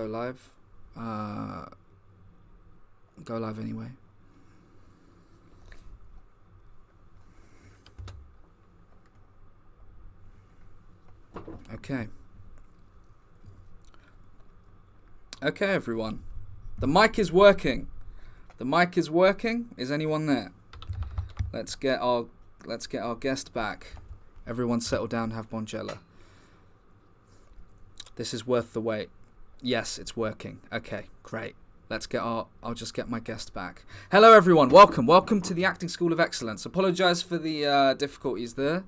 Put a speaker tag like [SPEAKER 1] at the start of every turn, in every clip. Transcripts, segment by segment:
[SPEAKER 1] live. Go live anyway. Okay. Okay, everyone. The mic is working. The mic is working. Is anyone there? Let's get our guest back. Everyone settle down, have Bonjela. This is worth the wait. Yes, it's working. Okay, great. I'll just get my guest back. Hello everyone, welcome to the Acting School of Excellence. Apologise for the difficulties there.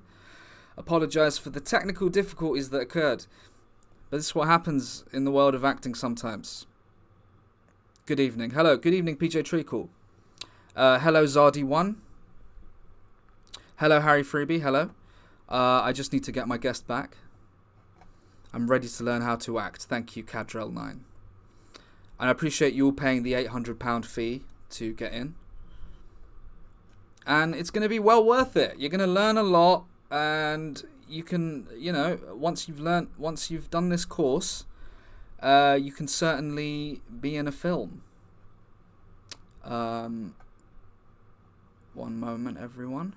[SPEAKER 1] Apologise for the technical difficulties that occurred. But this is what happens in the world of acting sometimes. Good evening. Hello, good evening PJ Treacle. Hello Zardy1. Hello Harry Freebie, hello. I just need to get my guest back. I'm ready to learn how to act. Thank you, Cadrell9. And I appreciate you all paying the £800 fee to get in. And it's going to be well worth it. You're going to learn a lot, and you can, once you've done this course, you can certainly be in a film. One moment, everyone.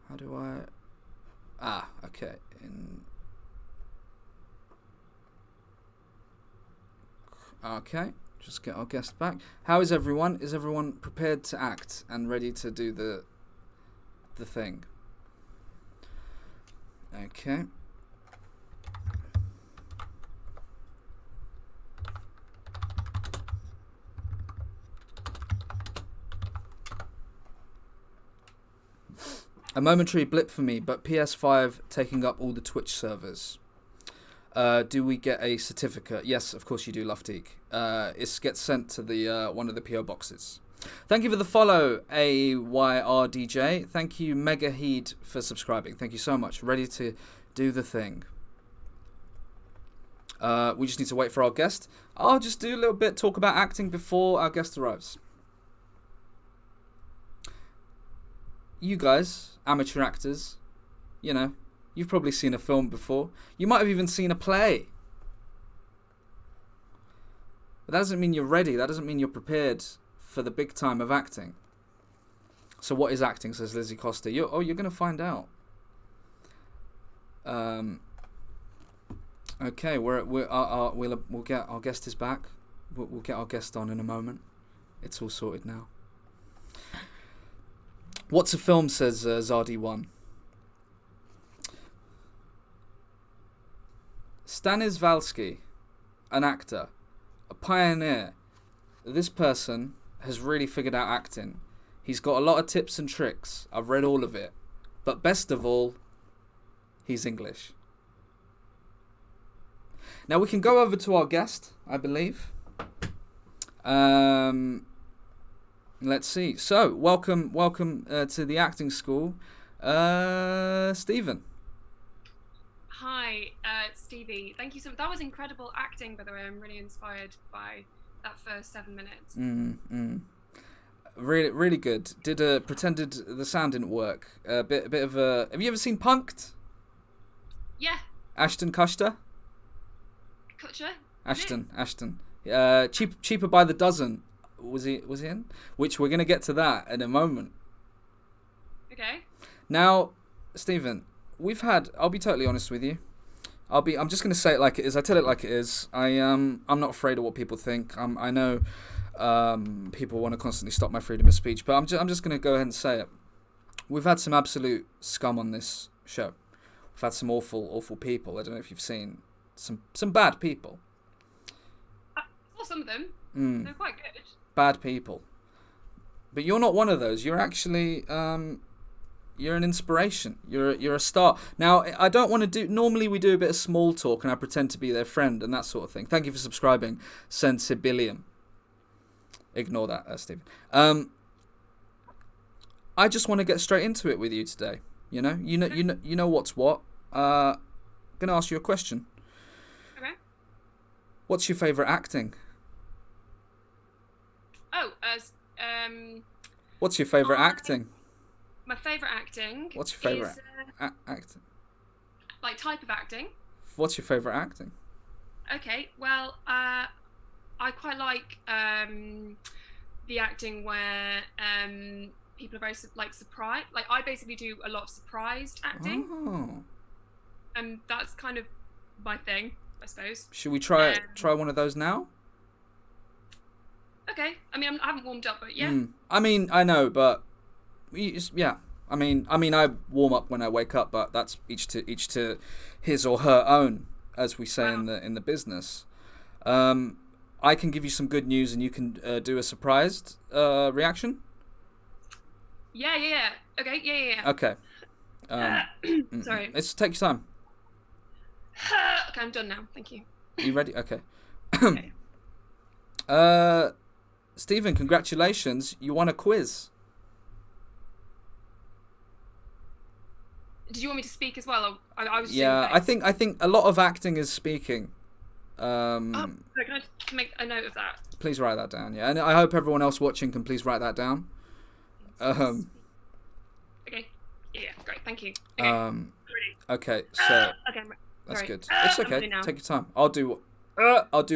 [SPEAKER 1] How do I... okay. Okay, just get our guest back. How is everyone? Is everyone prepared to act and ready to do the thing? Okay. A momentary blip for me, but PS5 taking up all the Twitch servers. Do we get a certificate? Yes, of course you do, Lufteek. It gets sent to the one of the PO boxes. Thank you for the follow, AYRDJ. Thank you, Mega Heed, for subscribing. Thank you so much. Ready to do the thing. We just need to wait for our guest. I'll just do a little bit, talk about acting before our guest arrives. You guys, amateur actors, you've probably seen a film before. You might have even seen a play. But that doesn't mean you're ready. That doesn't mean you're prepared for the big time of acting. So what is acting, says Lizzie Costa. You're going to find out. Okay, we'll get our guest is back. We'll get our guest on in a moment. It's all sorted now. What's a film, says Zardy1. Stanislavski, an actor, a pioneer. This person has really figured out acting. He's got a lot of tips and tricks. I've read all of it. But best of all, he's English. Now we can go over to our guest, I believe. Let's see. So, welcome to the acting school, Stephen.
[SPEAKER 2] Hi, Stevie. Thank you so much. That was incredible acting, by the way. I'm really inspired by that first 7 minutes.
[SPEAKER 1] Really, really good. Pretended the sound didn't work. A bit of a. Have you ever seen Punk'd?
[SPEAKER 2] Yeah.
[SPEAKER 1] Ashton Kutcher.
[SPEAKER 2] Kutcher.
[SPEAKER 1] Ashton. Cheaper by the dozen. Was he in? Which we're gonna get to that in a moment.
[SPEAKER 2] Okay.
[SPEAKER 1] Now, Stephen, I'll be totally honest with you. I'm just gonna say it like it is. I tell it like it is. I'm not afraid of what people think. I know people want to constantly stop my freedom of speech, but I'm just gonna go ahead and say it. We've had some absolute scum on this show. We've had some awful people. I don't know if you've seen some bad people.
[SPEAKER 2] I saw some of them. They're quite good.
[SPEAKER 1] Bad people. But you're not one of those. You're actually you're an inspiration. You're a star. Now, I don't want to do... Normally we do a bit of small talk and I pretend to be their friend and that sort of thing. Thank you for subscribing, Sensibilium. Ignore that, Stephen. I just want to get straight into it with you today. You know what's what. Going to ask you a question.
[SPEAKER 2] Okay.
[SPEAKER 1] What's your favourite acting? What's your favourite acting?
[SPEAKER 2] My favourite acting.
[SPEAKER 1] What's your favourite acting?
[SPEAKER 2] Like type of acting.
[SPEAKER 1] What's your favorite acting?
[SPEAKER 2] Okay, well, I quite like the acting where people are very like surprised. Like I basically do a lot of surprised acting,
[SPEAKER 1] Oh.
[SPEAKER 2] and that's kind of my thing, I suppose.
[SPEAKER 1] Should we try one of those now?
[SPEAKER 2] Okay. I mean, I haven't warmed up, but yeah.
[SPEAKER 1] I mean, I know, but yeah. I mean, I warm up when I wake up, but that's each to his or her own, as we say in the business. I can give you some good news, and you can do a surprised reaction.
[SPEAKER 2] Yeah. Okay. Yeah.
[SPEAKER 1] Okay.
[SPEAKER 2] Sorry.
[SPEAKER 1] Let's take your time.
[SPEAKER 2] Okay, I'm done now. Thank you.
[SPEAKER 1] Are you ready? Okay.
[SPEAKER 2] Okay.
[SPEAKER 1] Stephen, congratulations! You won a quiz.
[SPEAKER 2] Did you want me to speak as well? Or I was.
[SPEAKER 1] Yeah, I think a lot of acting is speaking.
[SPEAKER 2] Can I make a note of that?
[SPEAKER 1] Please write that down. Yeah, and I hope everyone else watching can please write that down.
[SPEAKER 2] Okay. Yeah. Great. Thank you.
[SPEAKER 1] Okay. So.
[SPEAKER 2] Okay.
[SPEAKER 1] That's
[SPEAKER 2] Sorry.
[SPEAKER 1] good. It's okay. Take your time. I'll do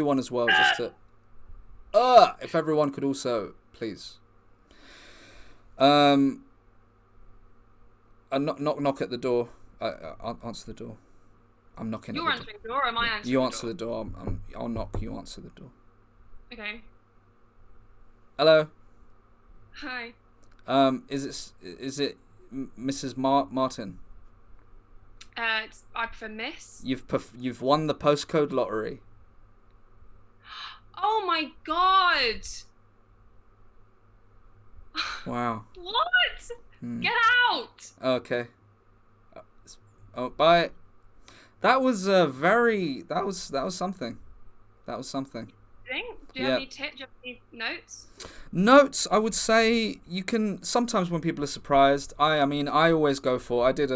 [SPEAKER 1] one as well, just to. If everyone could also, please. Knock at the door. I'll answer the door. I'm knocking.
[SPEAKER 2] You're answering the door, or am I answering?
[SPEAKER 1] You answer the door. I'll knock. You answer the door.
[SPEAKER 2] Okay.
[SPEAKER 1] Hello.
[SPEAKER 2] Hi.
[SPEAKER 1] Is it Mrs. Martin?
[SPEAKER 2] I prefer Miss.
[SPEAKER 1] You've won the postcode lottery.
[SPEAKER 2] Oh my god!
[SPEAKER 1] Wow.
[SPEAKER 2] What? Get out!
[SPEAKER 1] Okay. Oh, bye. That was very. That was something. That was something.
[SPEAKER 2] Do you have any tips? Do you have any notes?
[SPEAKER 1] Notes, I would say you can sometimes when people are surprised. I mean, I always go for. I did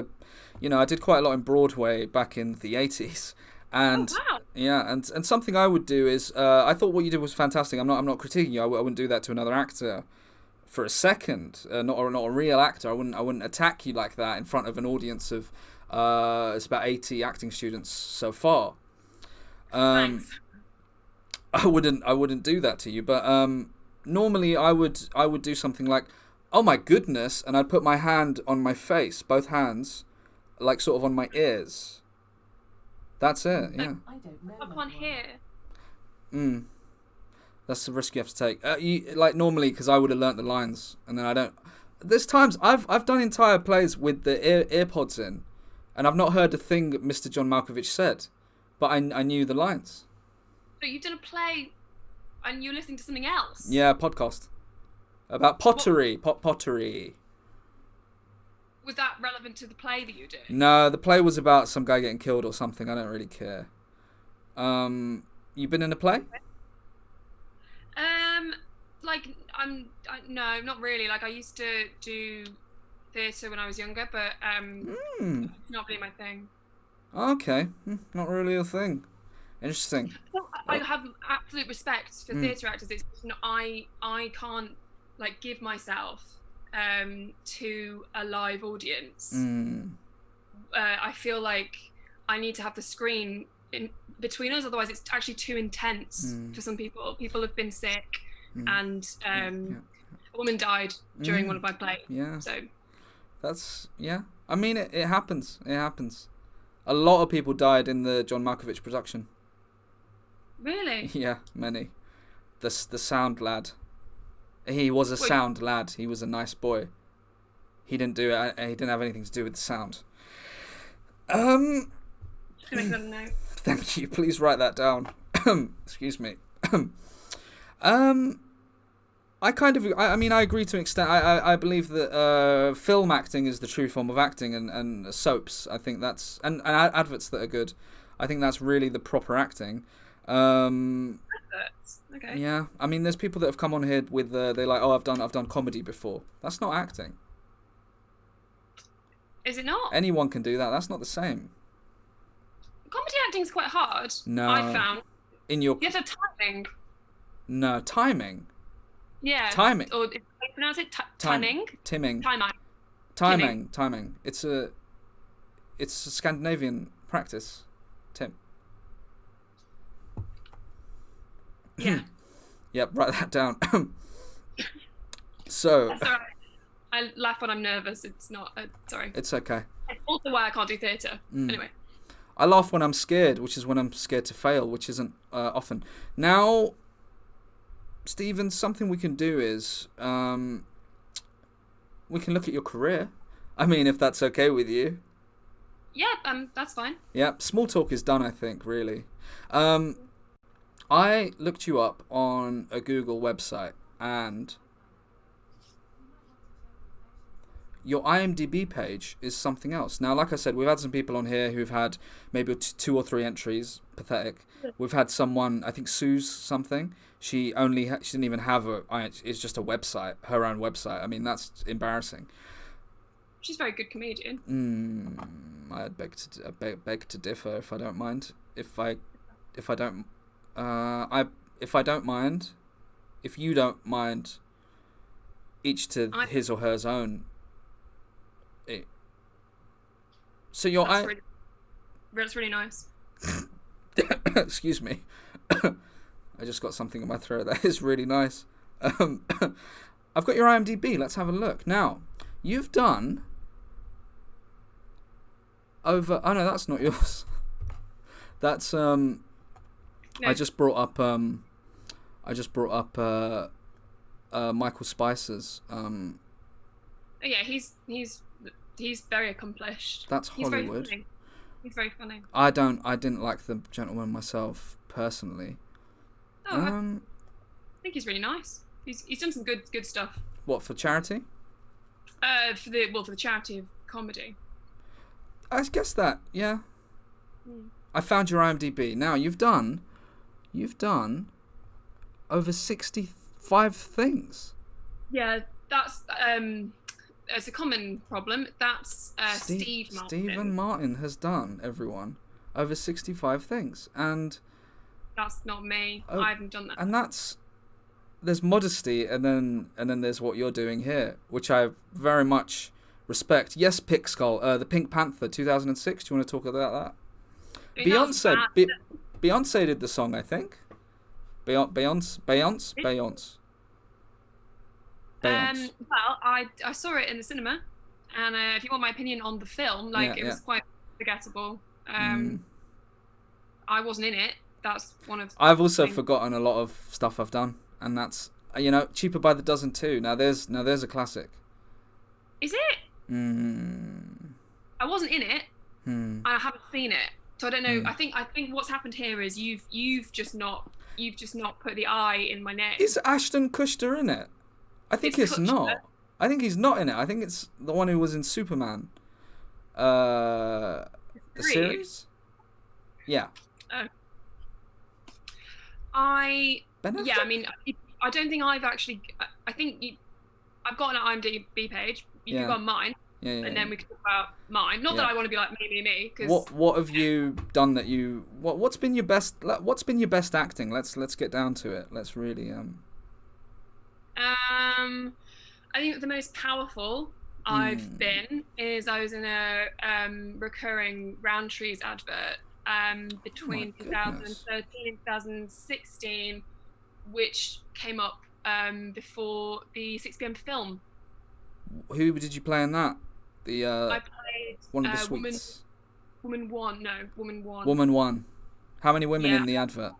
[SPEAKER 1] quite a lot in Broadway back in the 80s, and
[SPEAKER 2] wow.
[SPEAKER 1] yeah, and something I would do is I thought what you did was fantastic. I'm not critiquing you. I wouldn't do that to another actor for a second. Not a real actor. I wouldn't attack you like that in front of an audience of it's about 80 acting students so far.
[SPEAKER 2] Thanks.
[SPEAKER 1] I wouldn't do that to you, but normally I would do something like, oh my goodness, and I'd put my hand on my face, both hands, like sort of on my ears. That's it. Yeah.
[SPEAKER 2] I don't know. I can't hear.
[SPEAKER 1] That's the risk you have to take. Like normally, because I would have learnt the lines, and then I don't. There's times I've done entire plays with the earpods in, and I've not heard a thing that Mr. John Malkovich said, but I knew the lines.
[SPEAKER 2] So you've done a play, and you're listening to something else?
[SPEAKER 1] Yeah, a podcast about pottery. Pottery.
[SPEAKER 2] Was that relevant to the play that you did?
[SPEAKER 1] No, the play was about some guy getting killed or something. I don't really care. You been in a play?
[SPEAKER 2] No, not really. Like I used to do theatre when I was younger, but it's not really my thing.
[SPEAKER 1] Okay, not really a thing. Interesting.
[SPEAKER 2] Well, I have absolute respect for theatre actors. It's just not, I can't like give myself to a live audience. I feel like I need to have the screen in between us, otherwise it's actually too intense for some people. People have been sick, and a woman died during one of my plays. Yeah. So
[SPEAKER 1] that's I mean, it happens. It happens. A lot of people died in the John Malkovich production.
[SPEAKER 2] Really?
[SPEAKER 1] Yeah, many. The sound lad. He was a sound lad. He was a nice boy. He didn't do it. He didn't have anything to do with the sound.
[SPEAKER 2] Just gonna make another note.
[SPEAKER 1] Thank you. Please write that down. Excuse me. I mean, I agree to an extent. I believe that film acting is the true form of acting, and soaps. I think that's and adverts that are good. I think that's really the proper acting.
[SPEAKER 2] Adverts. Okay.
[SPEAKER 1] Yeah, I mean, there's people that have come on here with they're like, oh, I've done comedy before. That's not acting.
[SPEAKER 2] Is it not?
[SPEAKER 1] Anyone can do that. That's not the same.
[SPEAKER 2] Comedy acting's quite hard.
[SPEAKER 1] No.
[SPEAKER 2] I found.
[SPEAKER 1] You
[SPEAKER 2] have to have timing.
[SPEAKER 1] No, timing.
[SPEAKER 2] Yeah.
[SPEAKER 1] Timing.
[SPEAKER 2] Or if I pronounce it timing.
[SPEAKER 1] Timing.
[SPEAKER 2] Timing.
[SPEAKER 1] Timing. It's a Scandinavian practice. Tim.
[SPEAKER 2] Yeah.
[SPEAKER 1] Yep, write that down. So.
[SPEAKER 2] That's all right. I laugh when I'm nervous. It's not. Sorry.
[SPEAKER 1] It's okay.
[SPEAKER 2] It's also why I can't do theatre. Anyway.
[SPEAKER 1] I laugh when I'm scared, which is when I'm scared to fail, which isn't often. Now, Stephen, something we can do is we can look at your career. I mean, if that's okay with you.
[SPEAKER 2] Yeah, that's fine.
[SPEAKER 1] Yeah, small talk is done, I think, really. I looked you up on a Google website, and your IMDb page is something else. Now, like I said, we've had some people on here who've had maybe 2 or 3 entries. Pathetic. We've had someone, I think Sue's something. She didn't even have it's just a website, her own website. I mean, that's embarrassing.
[SPEAKER 2] She's a very good comedian.
[SPEAKER 1] I'd beg to differ, if I don't mind. If you don't mind, each to his or hers own. So
[SPEAKER 2] That's really nice.
[SPEAKER 1] Excuse me. I just got something in my throat. That is really nice. I've got your IMDb. Let's have a look. Now, you've done over... Oh, no, that's not yours. That's... No. I just brought up Michael Spicer's.
[SPEAKER 2] Yeah, he's very accomplished.
[SPEAKER 1] That's Hollywood.
[SPEAKER 2] He's very funny.
[SPEAKER 1] I didn't like The Gentleman myself personally.
[SPEAKER 2] Oh, I think he's really nice. He's done some good stuff.
[SPEAKER 1] What, for charity?
[SPEAKER 2] For the charity of comedy.
[SPEAKER 1] I guess that, yeah. I found your IMDb. Now you've done over 65 things.
[SPEAKER 2] Yeah, that's it's a common problem. That's Steve Martin.
[SPEAKER 1] Stephen Martin has done, everyone, over 65 things, and
[SPEAKER 2] that's not me. I haven't done that.
[SPEAKER 1] And there's modesty, and then there's what you're doing here, which I very much respect. Yes, Pixkull, the Pink Panther, 2006. Do you want to talk about that? Beyonce did the song, I think. Beyonce.
[SPEAKER 2] Well, I saw it in the cinema, and if you want my opinion on the film, it was quite forgettable. I wasn't in it. That's one of.
[SPEAKER 1] I've also forgotten a lot of stuff I've done, and that's Cheaper by the Dozen too. Now there's a classic.
[SPEAKER 2] Is it? I wasn't in it. I haven't seen it, so I don't know. I think what's happened here is you've just not put the I in my name.
[SPEAKER 1] Is Ashton Kutcher in it? I think it's not. I think he's not in it. I think it's the one who was in Superman. The series? Yeah. I mean, I don't think I've actually... I think I've got an IMDb page. You can go on mine. And then we can talk about mine. Not that I want to be like me. Cause... What have you done that you... What's been your best acting? Let's get down to it. Let's really...
[SPEAKER 2] I think the most powerful I've been is I was in a recurring Roundtree's advert between 2013 and 2016, which came up before the 6 p.m. film.
[SPEAKER 1] Who did you play in that?
[SPEAKER 2] I played
[SPEAKER 1] one of the sweets.
[SPEAKER 2] Woman one.
[SPEAKER 1] Woman one. How many women in the advert?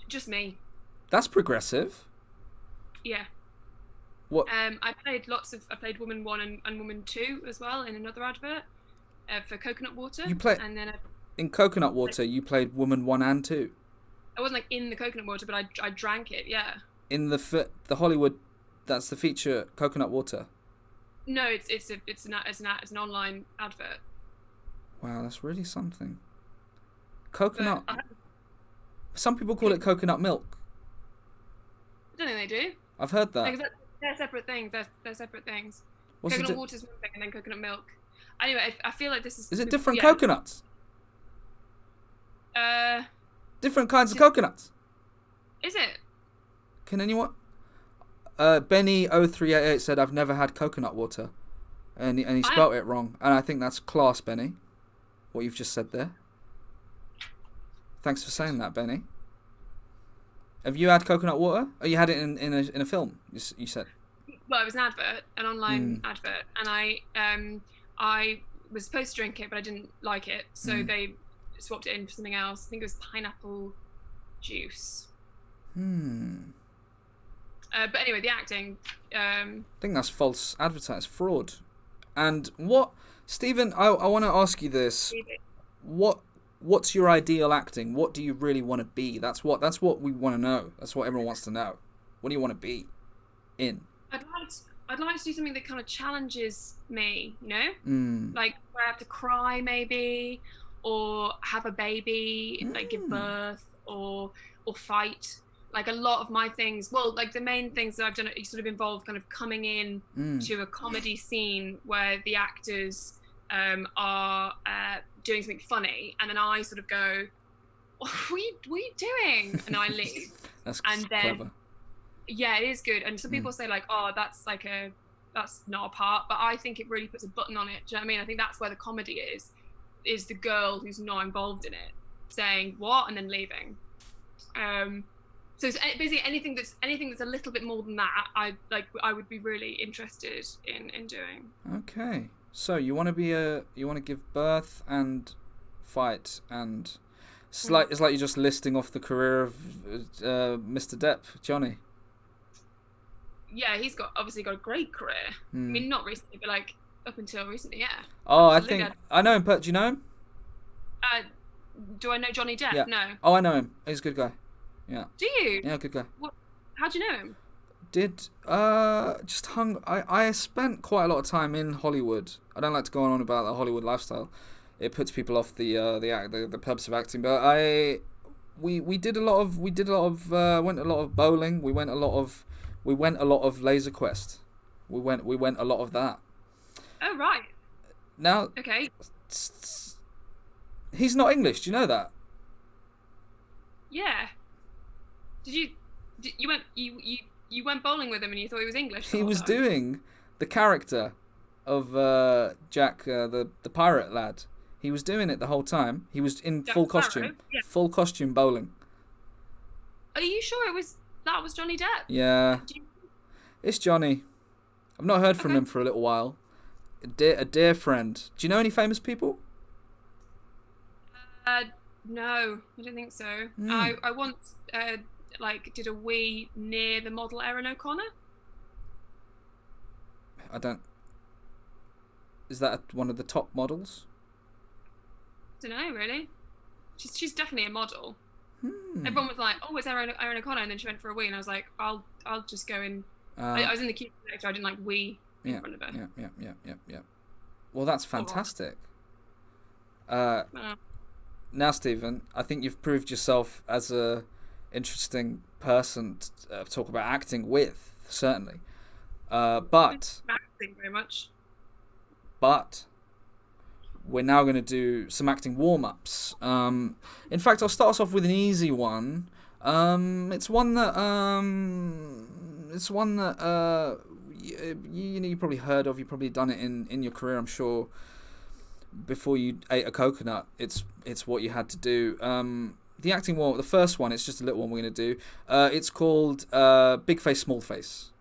[SPEAKER 2] Just me.
[SPEAKER 1] That's progressive.
[SPEAKER 2] Yeah.
[SPEAKER 1] What?
[SPEAKER 2] I played Woman 1 and Woman 2 as well in another advert for coconut water.
[SPEAKER 1] In coconut water, you played Woman 1 and 2.
[SPEAKER 2] I wasn't in the coconut water, but I drank it. Yeah.
[SPEAKER 1] In the Hollywood, that's the feature coconut water.
[SPEAKER 2] No, it's an online advert.
[SPEAKER 1] Wow, that's really something. Coconut. Some people call it coconut milk.
[SPEAKER 2] I don't think they do.
[SPEAKER 1] I've heard that.
[SPEAKER 2] They're separate things. They're separate things.
[SPEAKER 1] What's
[SPEAKER 2] coconut water is one thing, and then coconut milk. Anyway, I feel like this is.
[SPEAKER 1] Is it different coconuts? Different kinds of coconuts.
[SPEAKER 2] Is it?
[SPEAKER 1] Can anyone? Benny0388 said I've never had coconut water, and he spelt it wrong, and I think that's class, Benny. What you've just said there. Thanks for saying that, Benny. Have you had coconut water? Oh, you had it in a film. You said.
[SPEAKER 2] Well, it was an online advert, and I was supposed to drink it, but I didn't like it, so they swapped it in for something else. I think it was pineapple juice. But anyway, the acting.
[SPEAKER 1] I think that's false advertising, fraud. And what, Stephen? I want to ask you this. What's your ideal acting? What do you really want to be? That's what we want to know. That's what everyone wants to know. What do you want to be in?
[SPEAKER 2] I'd like to do something that kind of challenges me, you know? Like where I have to cry maybe, or have a baby, like give birth, or fight. Like a lot of my things, well, like the main things that I've done sort of involve kind of coming in to a comedy scene where the actors are doing something funny, and then I sort of go, what are you doing? And I leave.
[SPEAKER 1] That's
[SPEAKER 2] and then,
[SPEAKER 1] clever.
[SPEAKER 2] Yeah, it is good. And some people say like, oh, that's not a part, but I think it really puts a button on it. Do you know what I mean? I think that's where the comedy is the girl who's not involved in it saying what and then leaving. So it's basically anything that's a little bit more than that, I would be really interested in doing.
[SPEAKER 1] Okay, so you want to give birth and fight, and it's like you're just listing off the career of Mr. Depp, Johnny.
[SPEAKER 2] Yeah, he's obviously got a great career. I mean, not recently, but like up until recently, yeah.
[SPEAKER 1] Oh, absolutely. I know him. Do you know him?
[SPEAKER 2] Do I know Johnny Depp?
[SPEAKER 1] Yeah.
[SPEAKER 2] No.
[SPEAKER 1] Oh, I know him. He's a good guy. Yeah.
[SPEAKER 2] Do you?
[SPEAKER 1] Yeah, good guy.
[SPEAKER 2] How do you know him?
[SPEAKER 1] I spent quite a lot of time in Hollywood. I don't like to go on about the Hollywood lifestyle. It puts people off the purpose of acting. But we went a lot of bowling. We went a lot of Laser Quest. We went a lot of that.
[SPEAKER 2] Oh right.
[SPEAKER 1] Now.
[SPEAKER 2] Okay.
[SPEAKER 1] He's not English. Do you know that?
[SPEAKER 2] Yeah. You went bowling with him and you thought he was English?
[SPEAKER 1] He was doing the character of Jack, the pirate lad. He was doing it the whole time. He was in full costume. Yeah. Full costume bowling.
[SPEAKER 2] Are you sure that was Johnny Depp?
[SPEAKER 1] Yeah. It's Johnny. I've not heard from him for a little while. A dear friend. Do you know any famous people?
[SPEAKER 2] No, I don't think so. I once did a wee near the model Erin O'Connor.
[SPEAKER 1] I don't. Is that one of the top models?
[SPEAKER 2] Don't know really. She's definitely a model. Everyone was like, "Oh, it's Erin O'Connor," and then she went for a wee, and I was like, "I'll just go in." I was in the queue next, so I didn't like wee in front of her.
[SPEAKER 1] Yeah. Well, that's fantastic. Now, Stephen, I think you've proved yourself as a interesting person to talk about acting with, certainly. But
[SPEAKER 2] acting very much.
[SPEAKER 1] But we're now going to do some acting warm-ups. In fact, I'll start us off with an easy one. It's one that you probably heard of. You've probably done it in your career, I'm sure. Before you ate a coconut, it's what you had to do. The acting one, the first one, it's just a little one we're going to do. It's called Big Face, Small Face.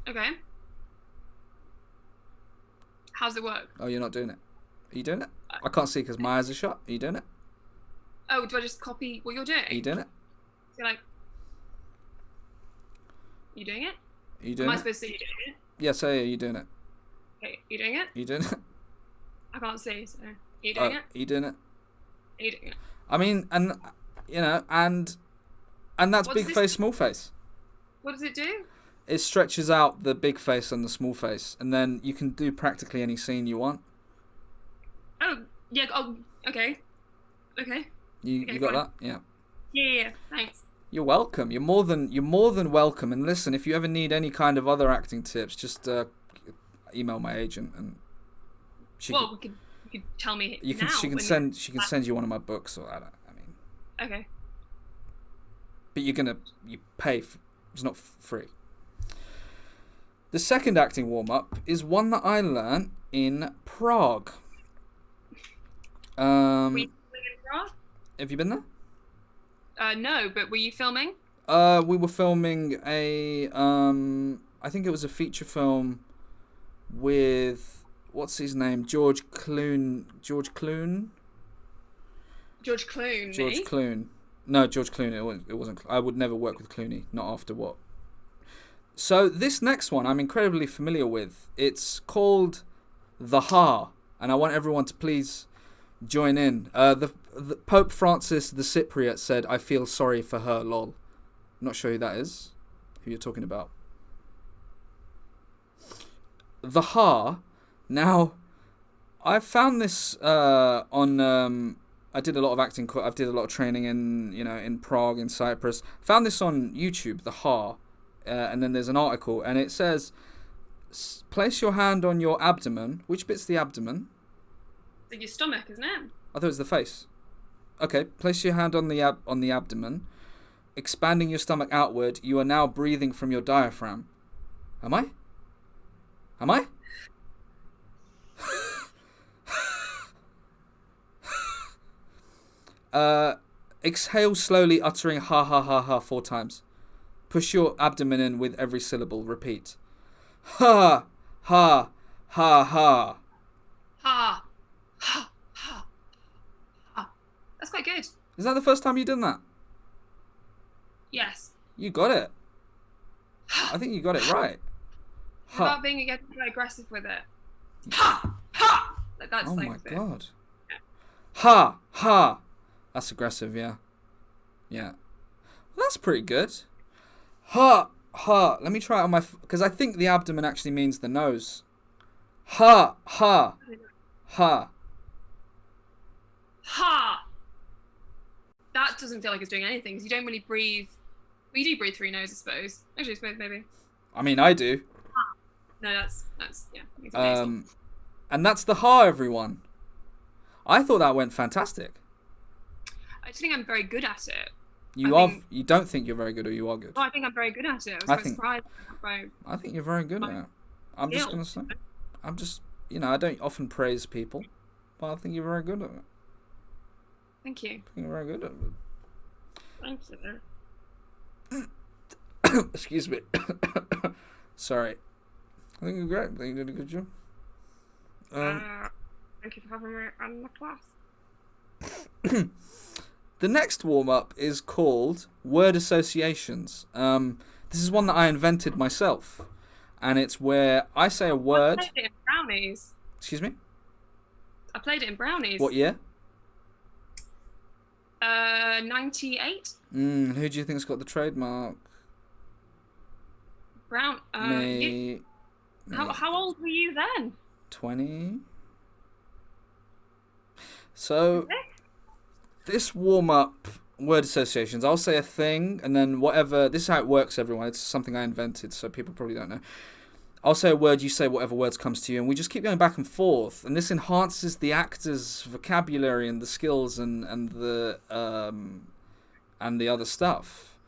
[SPEAKER 2] Okay. How's it work?
[SPEAKER 1] Oh, you're not doing it. Are you doing it? I can't see because my eyes are shut. Are you doing it?
[SPEAKER 2] Oh, do I just copy what you're doing?
[SPEAKER 1] Are you doing it?
[SPEAKER 2] You're like, you doing it?
[SPEAKER 1] Are you doing it?
[SPEAKER 2] Am I supposed to say you doing it?
[SPEAKER 1] Yeah, say, are you doing it?
[SPEAKER 2] Okay, you doing it?
[SPEAKER 1] Are you doing it?
[SPEAKER 2] I can't see, so are you doing it?
[SPEAKER 1] Are you doing it?
[SPEAKER 2] Are you doing it?
[SPEAKER 1] I mean, and that's Big Face, Small Face.
[SPEAKER 2] What does it do?
[SPEAKER 1] It stretches out the big face and the small face, and then you can do practically any scene you want.
[SPEAKER 2] Oh, yeah. Oh, okay. Okay.
[SPEAKER 1] You got that? Yeah.
[SPEAKER 2] Yeah. Thanks.
[SPEAKER 1] You're welcome. You're more than welcome. And listen, if you ever need any kind of other acting tips, just email my agent, and
[SPEAKER 2] you could tell me.
[SPEAKER 1] She can send you one of my books, or I mean.
[SPEAKER 2] Okay.
[SPEAKER 1] But you pay. It's not free. The second acting warm-up is one that I learnt in Prague.
[SPEAKER 2] We live in Prague?
[SPEAKER 1] Have you been there?
[SPEAKER 2] No, but were you filming?
[SPEAKER 1] We were filming I think it was a feature film with, what's his name? George Clooney.
[SPEAKER 2] George Clooney.
[SPEAKER 1] George Clooney. No, George Clooney. It wasn't. I would never work with Clooney. Not after what. So this next one I'm incredibly familiar with. It's called The Ha, and I want everyone to please join in. The Pope Francis the Cypriot said, "I feel sorry for her." Lol. Not sure who that is. Who you're talking about? The Ha. Now, I found this on. I did a lot of acting. I did a lot of training in Prague, in Cyprus. Found this on YouTube. The Ha, and then there's an article, and it says, "Place your hand on your abdomen." Which bit's the abdomen?
[SPEAKER 2] Your stomach, isn't it?
[SPEAKER 1] I thought it was the face. Okay, place your hand on the abdomen, expanding your stomach outward. You are now breathing from your diaphragm. Am I? Exhale slowly, uttering ha ha ha ha 4 times. Push your abdomen in with every syllable. Repeat. Ha ha ha ha.
[SPEAKER 2] Ha ha ha ha. That's quite good.
[SPEAKER 1] Is that the first time you've done that?
[SPEAKER 2] Yes.
[SPEAKER 1] You got it. I think you got it right.
[SPEAKER 2] Ha. Without being aggressive with it. Ha ha. That's
[SPEAKER 1] oh
[SPEAKER 2] like
[SPEAKER 1] my
[SPEAKER 2] it.
[SPEAKER 1] God. Yeah. Ha ha. That's aggressive, yeah. Yeah. Well, that's pretty good. Ha ha. Let me try it on my, because I think the abdomen actually means the nose. Ha ha ha.
[SPEAKER 2] Ha. That doesn't feel like it's doing anything because you don't really breathe. Well, you do breathe through your nose, I suppose. Actually, I suppose maybe.
[SPEAKER 1] I mean, I do.
[SPEAKER 2] Ha. No, that's yeah.
[SPEAKER 1] And that's the Ha, everyone. I thought that went fantastic.
[SPEAKER 2] I just think I'm very good at it.
[SPEAKER 1] You don't think you're very good, or you are good?
[SPEAKER 2] No, I think I'm very good at it. I was quite surprised.
[SPEAKER 1] I think you're very good at it. I'm just gonna say. I'm just, I don't often praise people, but I think you're very good at it.
[SPEAKER 2] Thank you.
[SPEAKER 1] I think you're very good at it.
[SPEAKER 2] Thank you.
[SPEAKER 1] Excuse me. Sorry. I think you're great. I think you did a good job.
[SPEAKER 2] Thank you for having me on the class.
[SPEAKER 1] The next warm-up is called Word Associations. This is one that I invented myself. And it's where I say a word...
[SPEAKER 2] I played it in Brownies.
[SPEAKER 1] Excuse me?
[SPEAKER 2] I played it in Brownies.
[SPEAKER 1] What year?
[SPEAKER 2] 98.
[SPEAKER 1] Who do you think's got the trademark?
[SPEAKER 2] Me. How old were you then?
[SPEAKER 1] 20. So... This warm-up word associations, I'll say a thing, and then whatever... This is how it works, everyone. It's something I invented, so people probably don't know. I'll say a word, you say whatever words comes to you, and we just keep going back and forth. And this enhances the actor's vocabulary and the skills and the other stuff.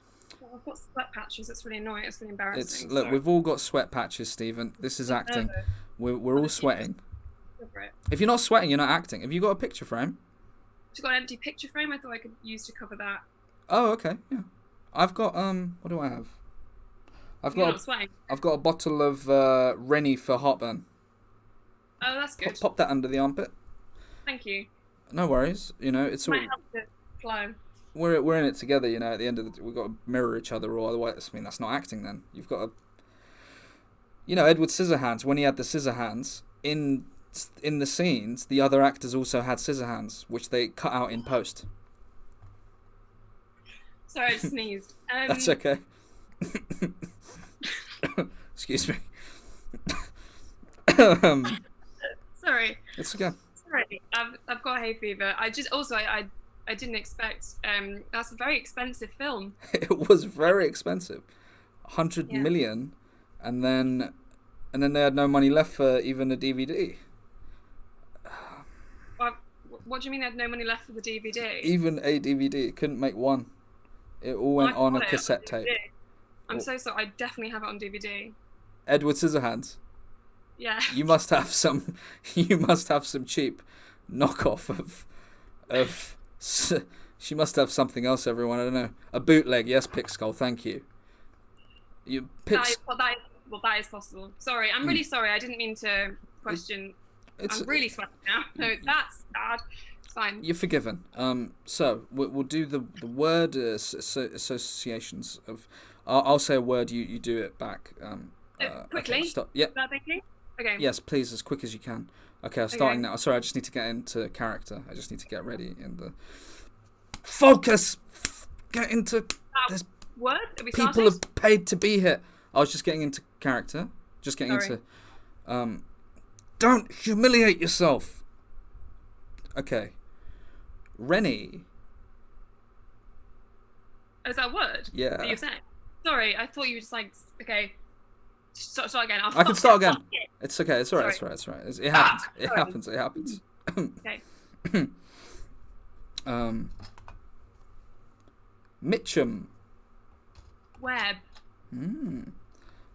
[SPEAKER 2] Well, I've got sweat patches. It's really annoying. It's really embarrassing.
[SPEAKER 1] Look, we've all got sweat patches, Stephen. This is acting. We're all sweating. If you're not sweating, you're not acting. Have you got a picture frame?
[SPEAKER 2] I've got an empty picture frame I thought I could use to cover that.
[SPEAKER 1] Oh, okay, yeah. I've got what do I have? I've got a bottle of Rennie for heartburn.
[SPEAKER 2] Oh, that's good.
[SPEAKER 1] Pop that under the armpit.
[SPEAKER 2] Thank you.
[SPEAKER 1] No worries. It's all.
[SPEAKER 2] Might help it flow.
[SPEAKER 1] We're in it together. At the end of we've got to mirror each other, or otherwise, that's not acting. Then you've got to. Edward Scissorhands, when he had the scissor hands in the scenes, the other actors also had scissor hands, which they cut out in post.
[SPEAKER 2] Sorry, I sneezed.
[SPEAKER 1] That's okay. Excuse me.
[SPEAKER 2] Sorry.
[SPEAKER 1] It's okay.
[SPEAKER 2] Sorry, I've got hay fever. I didn't expect. That's a very expensive film.
[SPEAKER 1] It was very expensive, 100 million, and then they had no money left for even a DVD.
[SPEAKER 2] What do you mean they had no money left for the DVD?
[SPEAKER 1] Even a DVD, couldn't make one. It all went on a cassette tape.
[SPEAKER 2] I'm so sorry. I definitely have it on DVD.
[SPEAKER 1] Edward Scissorhands.
[SPEAKER 2] Yeah.
[SPEAKER 1] You must have some. You must have some cheap knockoff of She must have something else, everyone. I don't know. A bootleg. Yes, Pixkull. Thank you.
[SPEAKER 2] That is possible. Sorry. I'm really sorry. I didn't mean to question. I'm really sweating now. No, that's bad. It's fine.
[SPEAKER 1] You're forgiven. So we'll do the word associations of. I'll say a word. You do it back.
[SPEAKER 2] Quickly.
[SPEAKER 1] Okay, stop. Yeah.
[SPEAKER 2] Okay.
[SPEAKER 1] Yes, please, as quick as you can. Okay, I'm starting now. Sorry, I just need to get into character. I just need to get ready in the focus. Get into this.
[SPEAKER 2] Word?
[SPEAKER 1] People have paid to be here. I was just getting into character. Just getting into. Don't humiliate yourself. Okay. Rennie.
[SPEAKER 2] Is that a word?
[SPEAKER 1] Yeah.
[SPEAKER 2] That you're saying? Sorry, I thought you were just like, okay. Start again.
[SPEAKER 1] I can start again. It's okay. It's alright. It's alright. It happens. It happens.
[SPEAKER 2] Okay.
[SPEAKER 1] Mitchum.
[SPEAKER 2] Web.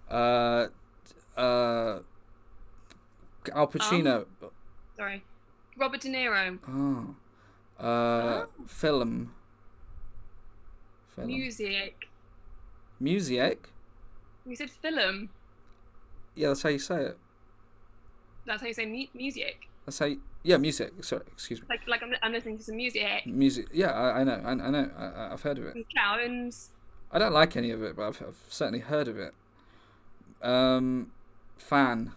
[SPEAKER 1] Al Pacino.
[SPEAKER 2] Sorry. Robert De Niro.
[SPEAKER 1] Film.
[SPEAKER 2] Music.
[SPEAKER 1] Music?
[SPEAKER 2] You said film.
[SPEAKER 1] Yeah, that's how you say it.
[SPEAKER 2] That's how you say music.
[SPEAKER 1] That's how you, yeah, music. Sorry, excuse me.
[SPEAKER 2] Like I'm listening to some music.
[SPEAKER 1] Music. Yeah, I know. I've heard of it.
[SPEAKER 2] Clowns.
[SPEAKER 1] I don't like any of it, but I've certainly heard of it. Fan.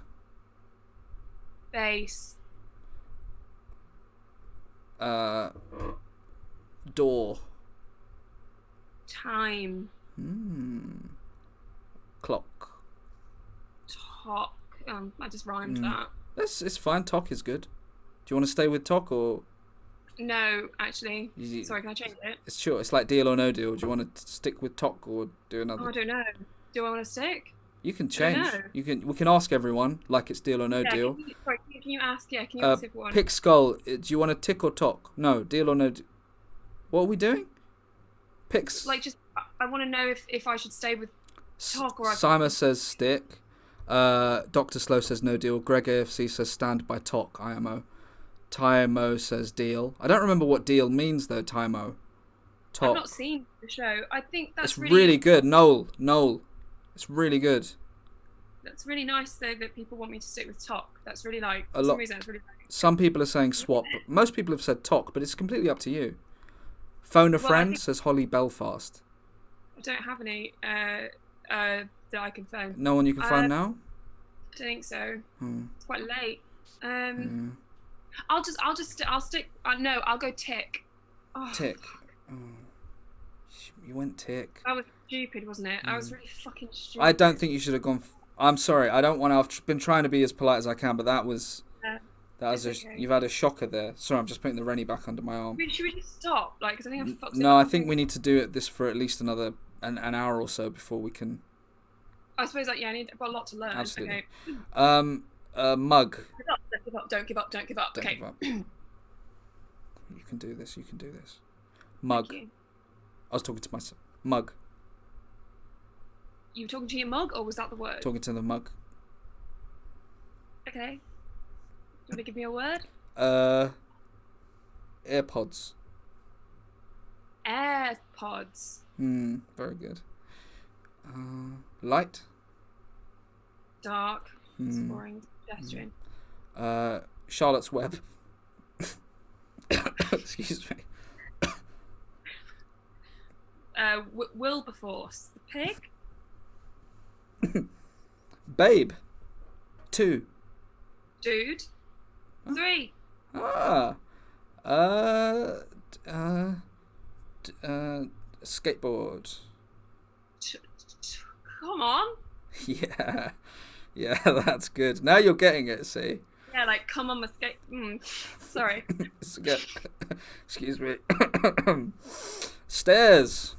[SPEAKER 2] Bass.
[SPEAKER 1] Door.
[SPEAKER 2] Time.
[SPEAKER 1] Clock.
[SPEAKER 2] Talk. I just rhymed that.
[SPEAKER 1] It's fine. Talk is good. Do you want to stay with talk or?
[SPEAKER 2] No, actually. Sorry, can I change it?
[SPEAKER 1] It's sure. It's like deal or no deal. Do you want to stick with talk or do another?
[SPEAKER 2] Oh, I don't know. Do I want to stick?
[SPEAKER 1] You can change. We can ask everyone like it's deal or no deal.
[SPEAKER 2] Can you ask? Yeah, can you ask everyone?
[SPEAKER 1] Pick skull. Do you want to tick or talk? No, deal or no. What are we doing? Picks.
[SPEAKER 2] Like just, I want to know if I should stay with talk or.
[SPEAKER 1] Simon says stick. Dr. Slow says no deal. Greg AFC says stand by talk. IMO. Tymo says deal. I don't remember what deal means though. Tymo. Talk.
[SPEAKER 2] I've not seen the show. I think that's
[SPEAKER 1] it's really good. Noel. It's really good.
[SPEAKER 2] That's really nice though that people want me to stick with talk. That's really like
[SPEAKER 1] for some
[SPEAKER 2] reason it's really nice.
[SPEAKER 1] Some people are saying swap, but most people have said talk, but it's completely up to you. Phone a friend says Holly Belfast.
[SPEAKER 2] I don't have any that I can phone.
[SPEAKER 1] No one you can phone now?
[SPEAKER 2] I don't think so. It's quite late. I'll stick. No, I'll go tick. Oh,
[SPEAKER 1] tick. Oh. You went tick.
[SPEAKER 2] That was stupid, wasn't it? I was really fucking stupid.
[SPEAKER 1] I don't think you should have gone. I'm sorry. I don't want to. I've been trying to be as polite as I can, but that was. Okay. You've had a shocker there. Sorry, I'm just putting the Rennie back under my arm.
[SPEAKER 2] Should we just stop? Like, because I think I've fucked it
[SPEAKER 1] No,
[SPEAKER 2] up.
[SPEAKER 1] I think we need to do this for at least another an hour or so before we can.
[SPEAKER 2] I suppose I've got a lot to learn.
[SPEAKER 1] Absolutely.
[SPEAKER 2] Okay.
[SPEAKER 1] Mug.
[SPEAKER 2] Don't give up.
[SPEAKER 1] Don't give up. You can do this. Mug. I was talking to myself. Mug.
[SPEAKER 2] You were talking to your mug, or was that the word?
[SPEAKER 1] Talking to the mug.
[SPEAKER 2] Okay. Do you want to give me a word?
[SPEAKER 1] AirPods.
[SPEAKER 2] AirPods.
[SPEAKER 1] Very good. Light.
[SPEAKER 2] Dark. It's boring. Pedestrian.
[SPEAKER 1] Charlotte's Web. Excuse me.
[SPEAKER 2] Wilberforce. The pig.
[SPEAKER 1] Babe. 2.
[SPEAKER 2] Dude. 3.
[SPEAKER 1] Skateboard.
[SPEAKER 2] Come on.
[SPEAKER 1] Yeah, that's good. Now you're getting it, see?
[SPEAKER 2] Yeah, like, come on with skate. Sorry.
[SPEAKER 1] Excuse me. Stairs.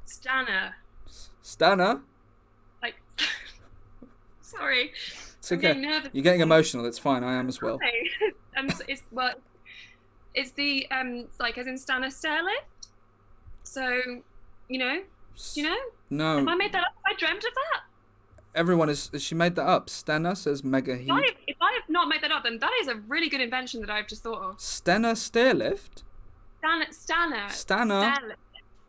[SPEAKER 1] Stanner?
[SPEAKER 2] Like, sorry.
[SPEAKER 1] It's okay. You're getting emotional. It's fine. I am as well.
[SPEAKER 2] It's the like as in Stanner stair lift. So, No.
[SPEAKER 1] No.
[SPEAKER 2] Have I made that up? I dreamt of that.
[SPEAKER 1] Everyone has she made that up? Stanner says mega heat.
[SPEAKER 2] If I have not made that up, then that is a really good invention that I've just thought of.
[SPEAKER 1] Stanner stair lift?
[SPEAKER 2] Stanner.
[SPEAKER 1] Stanner.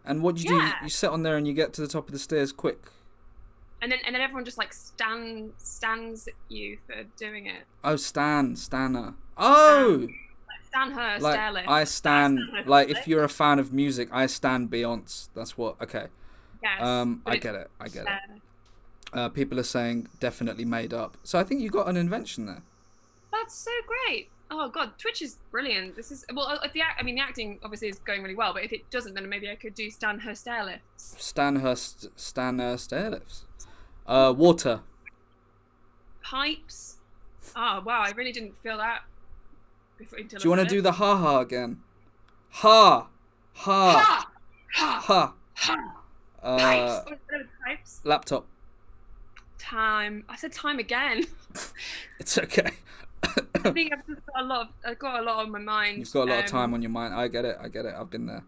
[SPEAKER 1] And what do you do? You sit on there and you get to the top of the stairs quick.
[SPEAKER 2] And then everyone just like stands you for doing it.
[SPEAKER 1] Oh, Stanner. Oh!
[SPEAKER 2] Stan her,
[SPEAKER 1] like,
[SPEAKER 2] stairlift.
[SPEAKER 1] I stand, like, if you're a fan of music, I stand Beyonce. That's what, okay.
[SPEAKER 2] Yes.
[SPEAKER 1] I get it. People are saying definitely made up. So I think you got an invention there.
[SPEAKER 2] That's so great. Oh God, Twitch is brilliant. This is, well, the acting obviously is going really well, but if it doesn't, then maybe I could do Stan her stairlifts.
[SPEAKER 1] Stan her stairlifts. Water.
[SPEAKER 2] Pipes. Oh wow, I really didn't feel that. Do you
[SPEAKER 1] want to do the ha again? Ha.
[SPEAKER 2] Pipes.
[SPEAKER 1] Laptop.
[SPEAKER 2] Time. I said time again.
[SPEAKER 1] It's okay.
[SPEAKER 2] I think I've got a lot on my mind.
[SPEAKER 1] You've got a lot of time on your mind. I get it. I've been there.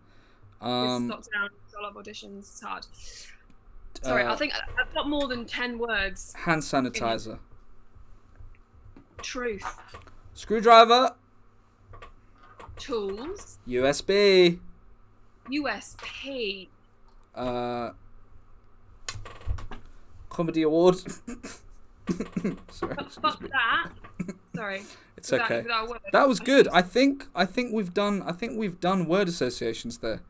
[SPEAKER 2] This lockdown, a lot of auditions. It's hard. Sorry, I think I've got more than 10 words.
[SPEAKER 1] Hand sanitizer.
[SPEAKER 2] Truth.
[SPEAKER 1] Screwdriver.
[SPEAKER 2] Tools.
[SPEAKER 1] USB.
[SPEAKER 2] USP.
[SPEAKER 1] Comedy award. Sorry.
[SPEAKER 2] Fuck that. Sorry.
[SPEAKER 1] It's okay. That was good. I think we've done word associations there.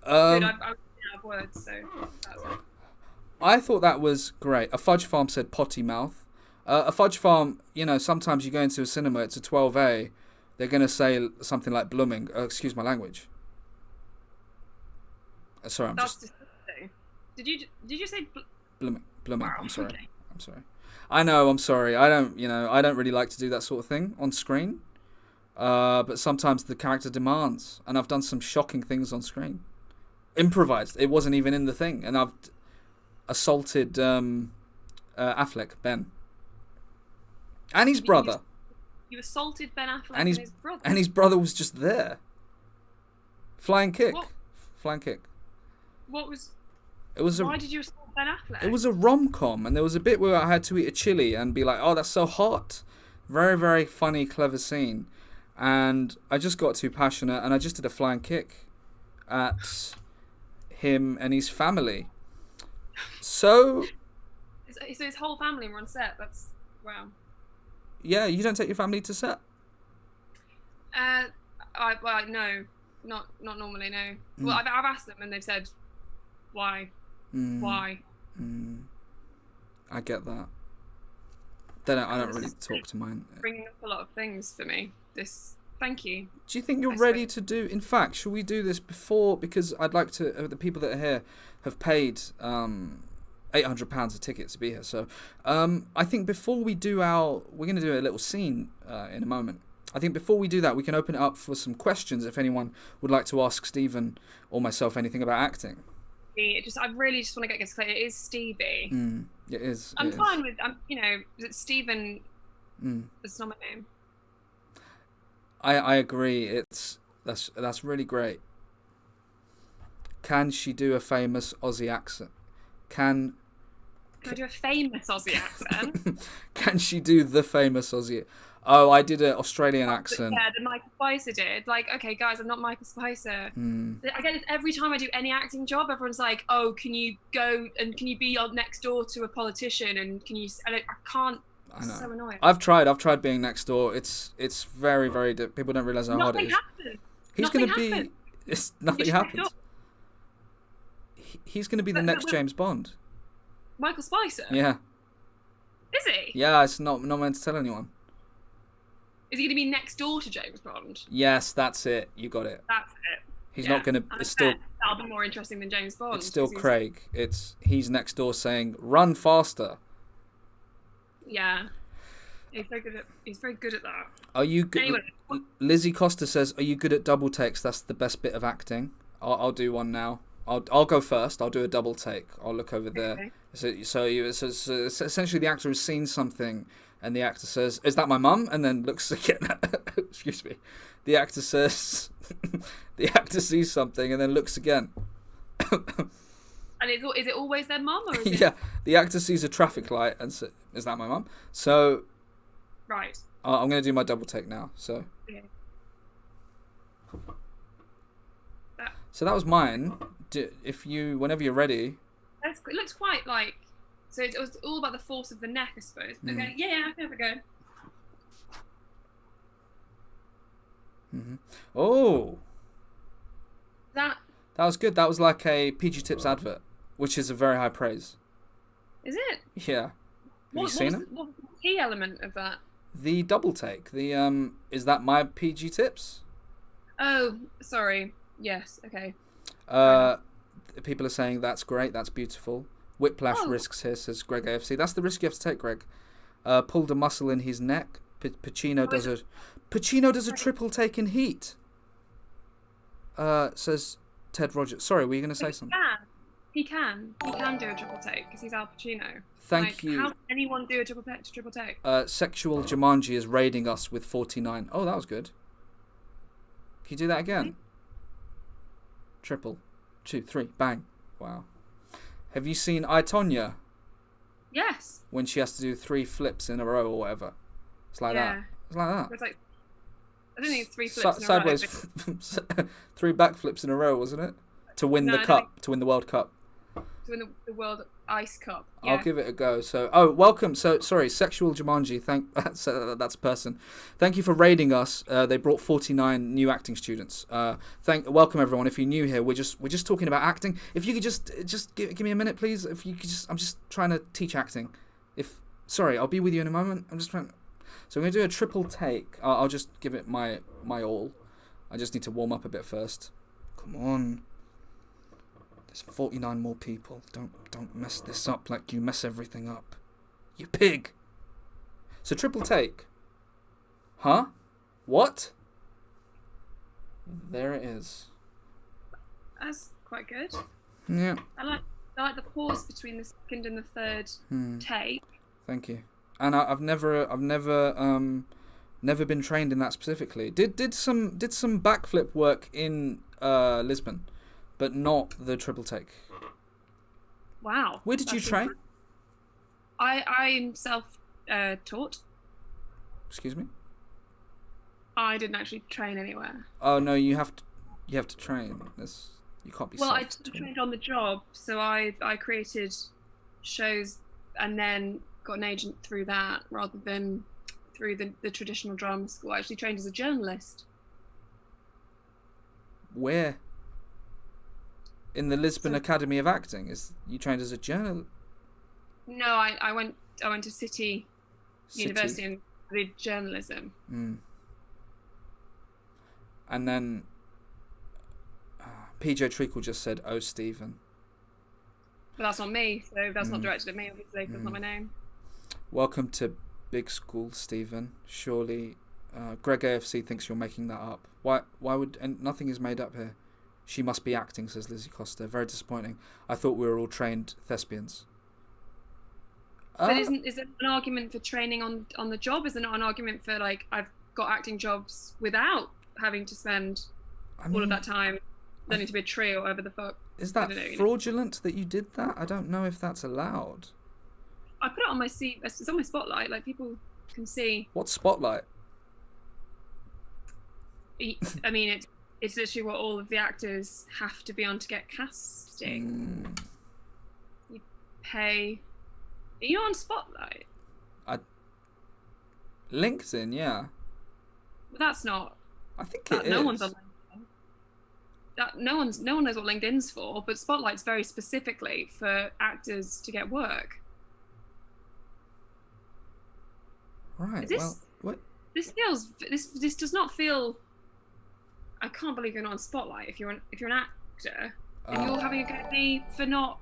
[SPEAKER 2] Good, I have words, so that's it.
[SPEAKER 1] I thought that was great. A fudge farm said potty mouth. A fudge farm, sometimes you go into a cinema, it's a 12A, they're going to say something like blooming. Excuse my language. Sorry,
[SPEAKER 2] That's disgusting. Did you say
[SPEAKER 1] blooming?
[SPEAKER 2] Wow,
[SPEAKER 1] I'm sorry.
[SPEAKER 2] okay.
[SPEAKER 1] I'm sorry. I know, I'm sorry. I don't really like to do that sort of thing on screen. But sometimes the character demands, and I've done some shocking things on screen. Improvised. It wasn't even in the thing, and I've assaulted Affleck, Ben. And his brother.
[SPEAKER 2] You assaulted Ben Affleck and his brother?
[SPEAKER 1] And his brother was just there. Flying kick.
[SPEAKER 2] What?
[SPEAKER 1] Flying kick.
[SPEAKER 2] What was...
[SPEAKER 1] Why
[SPEAKER 2] did you assault Ben Affleck?
[SPEAKER 1] It was a rom-com, and there was a bit where I had to eat a chili and be like, oh, that's so hot. Very, very funny, clever scene. And I just got too passionate, and I just did a flying kick at him and his family. So
[SPEAKER 2] his whole family were on set. That's... Wow.
[SPEAKER 1] Yeah, you don't take your family to set?
[SPEAKER 2] No. Not normally, no. Well, I've asked them, and they've said, why? Why?
[SPEAKER 1] I get that. I don't really talk to mine.
[SPEAKER 2] Bringing up a lot of things for me. Thank you.
[SPEAKER 1] Do you think you're ready to do... In fact, should we do this before... Because I'd like to... the people that are here have paid £800 a ticket to be here. So I think before we do we're going to do a little scene in a moment. I think before we do that, we can open it up for some questions if anyone would like to ask Stephen or myself anything about acting.
[SPEAKER 2] I really just want to get this clear. It is Stevie.
[SPEAKER 1] It is.
[SPEAKER 2] I'm fine with, is it Stephen? It's not my name.
[SPEAKER 1] I agree. That's really great. Can she do a famous Aussie accent? Can
[SPEAKER 2] I do a famous Aussie accent?
[SPEAKER 1] Can she do the famous Aussie? Oh, I did an Australian accent.
[SPEAKER 2] Yeah, that Michael Spicer did. Like, okay, guys, I'm not Michael Spicer. I get this every time I do any acting job. Everyone's like, "Oh, can you go and can you be next door to a politician?" And can you? And I can't.
[SPEAKER 1] I know.
[SPEAKER 2] It's so annoying.
[SPEAKER 1] I've tried being next door. It's very, very. People don't realize how hard it is. He's going to be. Nothing happens. He's going to be the next James Bond.
[SPEAKER 2] Michael Spicer.
[SPEAKER 1] Yeah.
[SPEAKER 2] Is he?
[SPEAKER 1] Yeah, it's not meant to tell anyone.
[SPEAKER 2] Is he going to be next door to James Bond?
[SPEAKER 1] Yes, that's it. You got it.
[SPEAKER 2] That's it.
[SPEAKER 1] He's not going to. It's still.
[SPEAKER 2] That'll be more interesting than James Bond.
[SPEAKER 1] It's still Craig. He's next door saying, "Run faster."
[SPEAKER 2] Yeah. He's very good at that.
[SPEAKER 1] Are you good?
[SPEAKER 2] Anyway.
[SPEAKER 1] Lizzie Costa says, "Are you good at double takes? That's the best bit of acting." I'll do one now. I'll go first. I'll do a double take. I'll look over there. Okay. So essentially the actor has seen something, and the actor says, "Is that my mum?" And then looks again. Excuse me. The actor says, the actor sees something and then looks again.
[SPEAKER 2] And is it always their mum, or is it?
[SPEAKER 1] Yeah, the actor sees a traffic light and says, "Is that my mum?" So,
[SPEAKER 2] right.
[SPEAKER 1] I'm going to do my double take now. So.
[SPEAKER 2] Okay.
[SPEAKER 1] So that was mine. Whenever you're ready.
[SPEAKER 2] It looks quite like. So it was all about the force of the neck, I suppose. Okay, yeah, I can have a go.
[SPEAKER 1] Mm-hmm. Oh.
[SPEAKER 2] That
[SPEAKER 1] was good. That was like a PG Tips advert, which is a very high praise.
[SPEAKER 2] Is it?
[SPEAKER 1] Yeah. Have you seen it?
[SPEAKER 2] What's the key element of that?
[SPEAKER 1] The double take. Is that my PG Tips?
[SPEAKER 2] Oh, sorry. Yes. Okay.
[SPEAKER 1] People are saying that's great. That's beautiful. Whiplash risks here, says Greg AFC. That's the risk you have to take, Greg. Pulled a muscle in his neck. Pacino does a triple take in Heat. Says Ted Rogers. Sorry, were you going to say something?
[SPEAKER 2] He can do a triple take because he's Al Pacino.
[SPEAKER 1] Thank you.
[SPEAKER 2] How can anyone do a triple take?
[SPEAKER 1] Sexual Jumanji is raiding us with 49. Oh, that was good. Can you do that again? Triple. 2, 3, bang. Wow. Have you seen I, Tonya?
[SPEAKER 2] Yes.
[SPEAKER 1] When she has to do 3 flips in a row or whatever. It's like that. It's like that.
[SPEAKER 2] It's like, I don't think it's 3 flips in a row.
[SPEAKER 1] Sideways 3 backflips in a row, wasn't it? To win the cup, to win the World Cup.
[SPEAKER 2] To win the World Ice Cup. Yeah.
[SPEAKER 1] I'll give it a go. So, welcome. So, sorry, Sexual Jumanji. That's a person. Thank you for raiding us. They brought 49 new acting students. Welcome everyone. If you're new here, we're just talking about acting. If you could just give me a minute, please. If you could I'm just trying to teach acting. Sorry, I'll be with you in a moment. I'm just trying. So I'm gonna do a triple take. I'll just give it my all. I just need to warm up a bit first. Come on. There's 49 more people. Don't mess this up like you mess everything up. You pig. So triple take. Huh? What? There it is.
[SPEAKER 2] That's quite good.
[SPEAKER 1] Yeah.
[SPEAKER 2] I like the pause between the second and the third take.
[SPEAKER 1] Thank you. And I've never been trained in that specifically. Did some backflip work in Lisbon, but not the triple take.
[SPEAKER 2] Wow.
[SPEAKER 1] Where did you train?
[SPEAKER 2] I'm self-taught.
[SPEAKER 1] Excuse me?
[SPEAKER 2] I didn't actually train anywhere.
[SPEAKER 1] Oh no, you have to train. You can't be.
[SPEAKER 2] Well, I trained on the job, so I created shows and then got an agent through that rather than through the traditional drama school. I actually trained as a journalist.
[SPEAKER 1] Where? In the Lisbon Academy of Acting? You trained as a journalist?
[SPEAKER 2] No, I went to City University and did journalism.
[SPEAKER 1] And then PJ Treacle just said, "Oh, Stephen."
[SPEAKER 2] But that's not me, so that's not directed at me, obviously, because it's not my name.
[SPEAKER 1] Welcome to Big School, Stephen. Surely, Greg AFC thinks you're making that up. Why would... And nothing is made up here. She must be acting, says Lizzie Costa. Very disappointing. I thought we were all trained thespians.
[SPEAKER 2] But is it an argument for training on the job? Is it not an argument for, like, I've got acting jobs without having to spend all of that time learning to be a tree or whatever the fuck?
[SPEAKER 1] Is that fraudulent that you did that? I don't know if that's allowed.
[SPEAKER 2] I put it on my CV. It's on my Spotlight. Like, people can see.
[SPEAKER 1] What Spotlight?
[SPEAKER 2] I mean, it's literally what all of the actors have to be on to get casting. You pay. Are you on Spotlight?
[SPEAKER 1] LinkedIn, yeah.
[SPEAKER 2] But that's not.
[SPEAKER 1] I think it is.
[SPEAKER 2] No one's on LinkedIn. No one knows what LinkedIn's for, but Spotlight's very specifically for actors to get work.
[SPEAKER 1] Right. What?
[SPEAKER 2] This does not feel. I can't believe you're not on Spotlight if you're an actor and you're having a go at me for not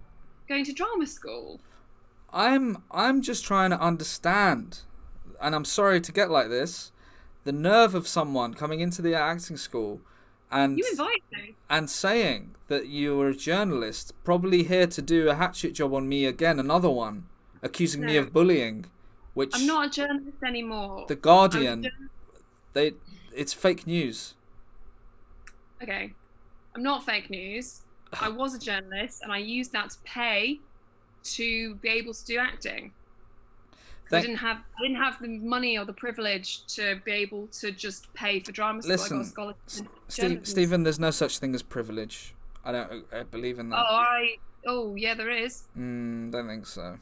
[SPEAKER 2] going to drama school. I'm just trying to understand, and I'm sorry to get like this, the nerve of someone coming into the acting school and you invited me
[SPEAKER 1] and saying that you were a journalist, probably here to do a hatchet job on me again, another one, accusing me of bullying. Which
[SPEAKER 2] I'm not a journalist anymore.
[SPEAKER 1] The Guardian, it's fake news.
[SPEAKER 2] Okay, I'm not fake news. I was a journalist, and I used that to pay to be able to do acting. I didn't have the money or the privilege to be able to just pay for drama school.
[SPEAKER 1] Listen,
[SPEAKER 2] I got a scholarship.
[SPEAKER 1] Stephen, there's no such thing as privilege. I don't believe in that.
[SPEAKER 2] Yeah, there is.
[SPEAKER 1] Don't think so.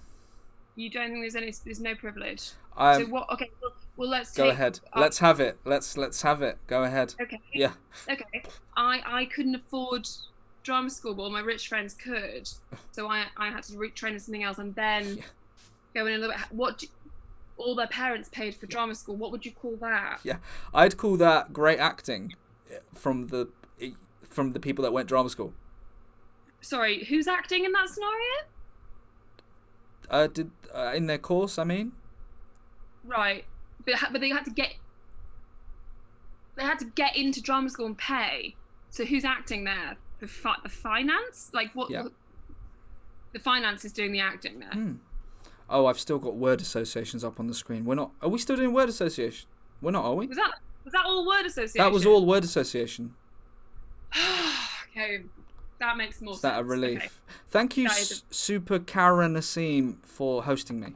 [SPEAKER 2] You don't think there's no privilege?
[SPEAKER 1] So
[SPEAKER 2] what? Okay, well let's
[SPEAKER 1] go ahead. Let's have it. Let's have it. Go ahead.
[SPEAKER 2] Okay.
[SPEAKER 1] Yeah.
[SPEAKER 2] Okay. I couldn't afford drama school, but all my rich friends could, so I had to retrain in something else, and then go in a little bit. All their parents paid for drama school. What would you call that?
[SPEAKER 1] Yeah, I'd call that great acting from the people that went drama school.
[SPEAKER 2] Sorry, who's acting in that scenario?
[SPEAKER 1] In their course, I mean.
[SPEAKER 2] Right, but they had to get into drama school and pay. So who's acting there? The finance? Like what?
[SPEAKER 1] Yeah.
[SPEAKER 2] The finance is doing the acting there.
[SPEAKER 1] Oh, I've still got word associations up on the screen. We're not. Are we still doing word association? We're not, are we?
[SPEAKER 2] Was that all word association?
[SPEAKER 1] That was all word association.
[SPEAKER 2] Okay, that makes more sense.
[SPEAKER 1] Is that a relief?
[SPEAKER 2] Okay.
[SPEAKER 1] Thank you, Super Karen Nassim, for hosting me.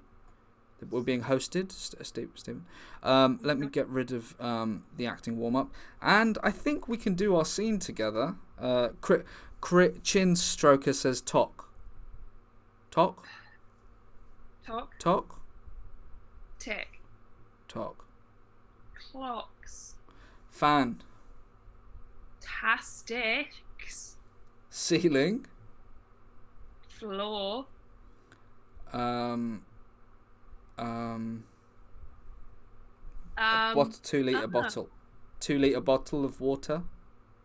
[SPEAKER 1] We're being hosted, Stephen. Let me get rid of the acting warm up, and I think we can do our scene together. Chin Stroker says talk. Talk.
[SPEAKER 2] Talk.
[SPEAKER 1] Talk.
[SPEAKER 2] Tick.
[SPEAKER 1] Talk.
[SPEAKER 2] Clocks.
[SPEAKER 1] Fan.
[SPEAKER 2] Tastics.
[SPEAKER 1] Ceiling.
[SPEAKER 2] Floor.
[SPEAKER 1] What 2 litre bottle? 2 litre bottle of water.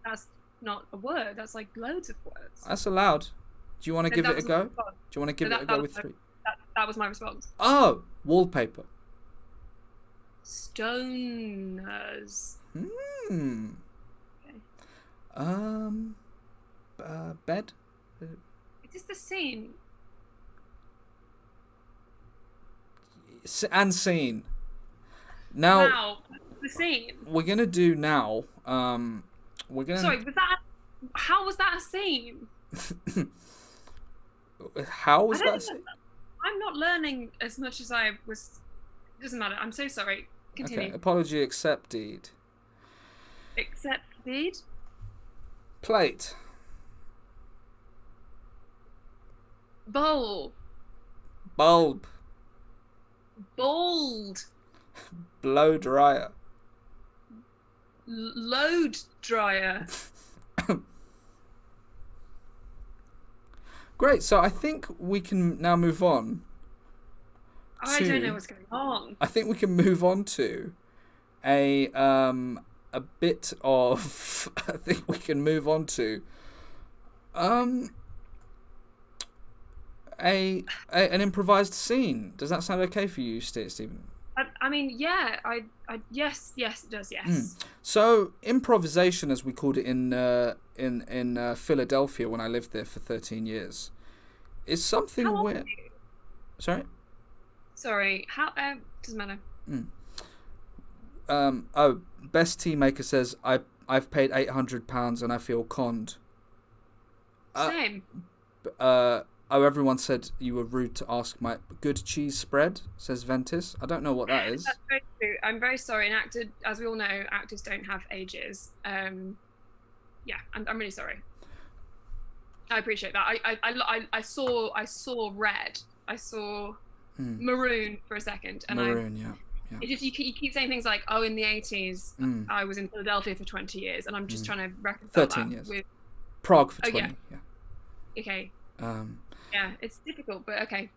[SPEAKER 2] That's not a word. That's like loads of words.
[SPEAKER 1] That's allowed. Do you want to give it a go? Do you want to give it a go with 3?
[SPEAKER 2] That was my response.
[SPEAKER 1] Oh, wallpaper.
[SPEAKER 2] Stoners.
[SPEAKER 1] Okay. Bed.
[SPEAKER 2] Is this the scene?
[SPEAKER 1] And scene. Now
[SPEAKER 2] the scene.
[SPEAKER 1] We're gonna do now.
[SPEAKER 2] Sorry, how was that a scene?
[SPEAKER 1] How was that a scene?
[SPEAKER 2] I'm not learning as much as I was. Doesn't matter. I'm so sorry. Continue.
[SPEAKER 1] Okay. Apology accepted.
[SPEAKER 2] Accepted.
[SPEAKER 1] Plate.
[SPEAKER 2] Bowl.
[SPEAKER 1] Bulb.
[SPEAKER 2] Bald.
[SPEAKER 1] Blow dryer.
[SPEAKER 2] Load dryer.
[SPEAKER 1] Great, so I think we can now move on.
[SPEAKER 2] I don't know what's going on.
[SPEAKER 1] I think we can move on to a bit of. I think we can move on to an improvised scene. Does that sound okay for you, Stephen?
[SPEAKER 2] I mean, yeah. Yes, it does. Yes.
[SPEAKER 1] So improvisation, as we called it in Philadelphia when I lived there for 13 years, is something where.
[SPEAKER 2] Sorry. How? Doesn't matter.
[SPEAKER 1] Best Tea Maker says I've paid £800 and I feel conned.
[SPEAKER 2] Same.
[SPEAKER 1] Everyone said you were rude to ask my good cheese spread, says Ventus. I don't know what that is.
[SPEAKER 2] That's very true. I'm very sorry. As we all know, actors don't have ages. I'm really sorry. I appreciate that. I saw red. I saw maroon for a second. And
[SPEAKER 1] maroon, yeah.
[SPEAKER 2] You keep saying things like, oh, in the 80s, I was in Philadelphia for 20 years, and I'm just trying to reconcile
[SPEAKER 1] 13
[SPEAKER 2] that
[SPEAKER 1] years.
[SPEAKER 2] with
[SPEAKER 1] Prague for 20. Yeah.
[SPEAKER 2] Okay. Yeah, it's difficult, but okay.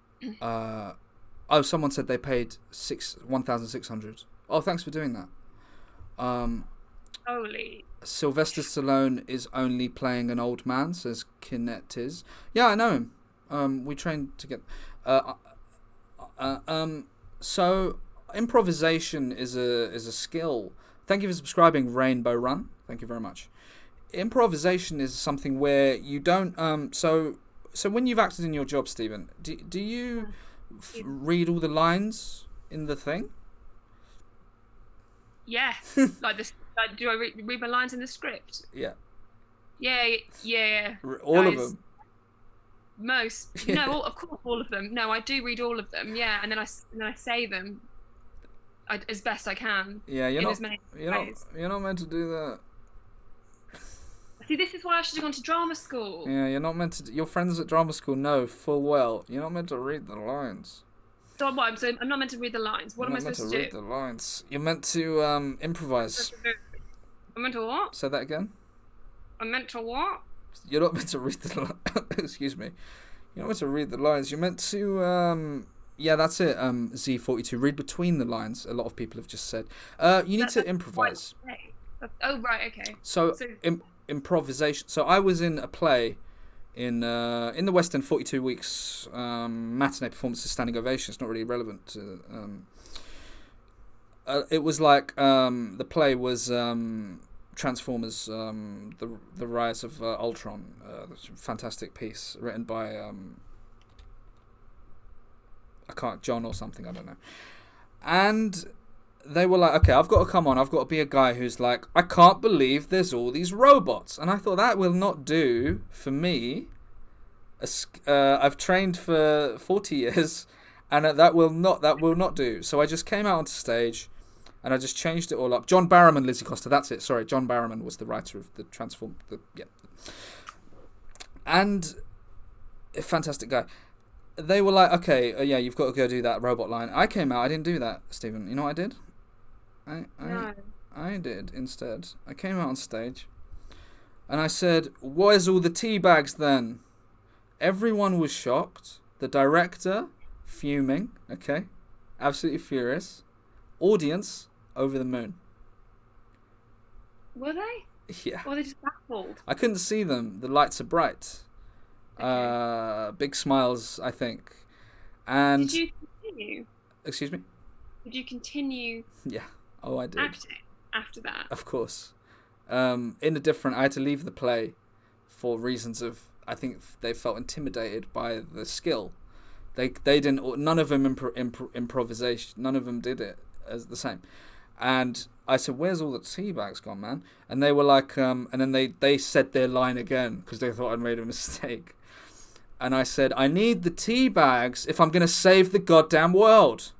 [SPEAKER 1] Someone said they paid 1,600. Oh, thanks for doing that.
[SPEAKER 2] Holy.
[SPEAKER 1] Sylvester Stallone is only playing an old man, says Kinetiz. Yeah, I know him. We trained together. So improvisation is a skill. Thank you for subscribing, Rainbow Run. Thank you very much. Improvisation is something where you don't so when you've acted in your job, Stephen, do you read all the lines in the thing?
[SPEAKER 2] Yeah. Do I read my lines in the script?
[SPEAKER 1] Yeah.
[SPEAKER 2] Yeah.
[SPEAKER 1] All of them.
[SPEAKER 2] Most.
[SPEAKER 1] Yeah.
[SPEAKER 2] No, of course, all of them. No, I do read all of them. Yeah, and then I say them as best I can.
[SPEAKER 1] Yeah, you're not
[SPEAKER 2] meant to do that. See, this is why I should have gone to drama school.
[SPEAKER 1] Yeah, you're not meant to. Your friends at drama school know full well you're not meant to read the lines.
[SPEAKER 2] So what? So I'm not meant to read the lines. What am I supposed to do?
[SPEAKER 1] You're not meant to read the lines. You're meant to improvise.
[SPEAKER 2] I'm meant to what?
[SPEAKER 1] Say that again.
[SPEAKER 2] I'm meant to what?
[SPEAKER 1] You're not meant to read the excuse me. You're not meant to read the lines. You're meant to yeah, that's it. Z42. Read between the lines. A lot of people have just said. You need to improvise.
[SPEAKER 2] Oh right, okay.
[SPEAKER 1] So improvisation. So I was in a play in the West End, 42 weeks matinee performances, standing ovation. It's not really relevant to. It was like the play was Transformers, the Rise of Ultron. Fantastic piece written by John or something, I don't know. And they were like, okay, I've got to come on. I've got to be a guy who's like, I can't believe there's all these robots. And I thought that will not do for me. I've trained for 40 years, and that will not do. So I just came out onto stage, and I just changed it all up. John Barrowman, Lizzie Costa. That's it. Sorry, John Barrowman was the writer of the Transform. And a fantastic guy. They were like, okay, yeah, you've got to go do that robot line. I came out, I didn't do that, Stephen. You know what I did? I did instead. I came out on stage, and I said, where's all the tea bags then? Everyone was shocked. The director, fuming, okay? Absolutely furious. Audience, over the moon.
[SPEAKER 2] Were they?
[SPEAKER 1] Yeah.
[SPEAKER 2] Or were they just baffled?
[SPEAKER 1] I couldn't see them. The lights are bright.
[SPEAKER 2] Okay.
[SPEAKER 1] Big smiles, I think. And
[SPEAKER 2] did you continue?
[SPEAKER 1] Excuse me?
[SPEAKER 2] Did you continue?
[SPEAKER 1] Yeah. Oh, I did.
[SPEAKER 2] Acting after that?
[SPEAKER 1] Of course. I had to leave the play for reasons of, I think they felt intimidated by the skill. They didn't. None of them improvisation. None of them did it as the same. And I said, "Where's all the tea bags gone, man?" And they were like, and then they said their line again because they thought I'd made a mistake. And I said, "I need the tea bags if I'm gonna save the goddamn world."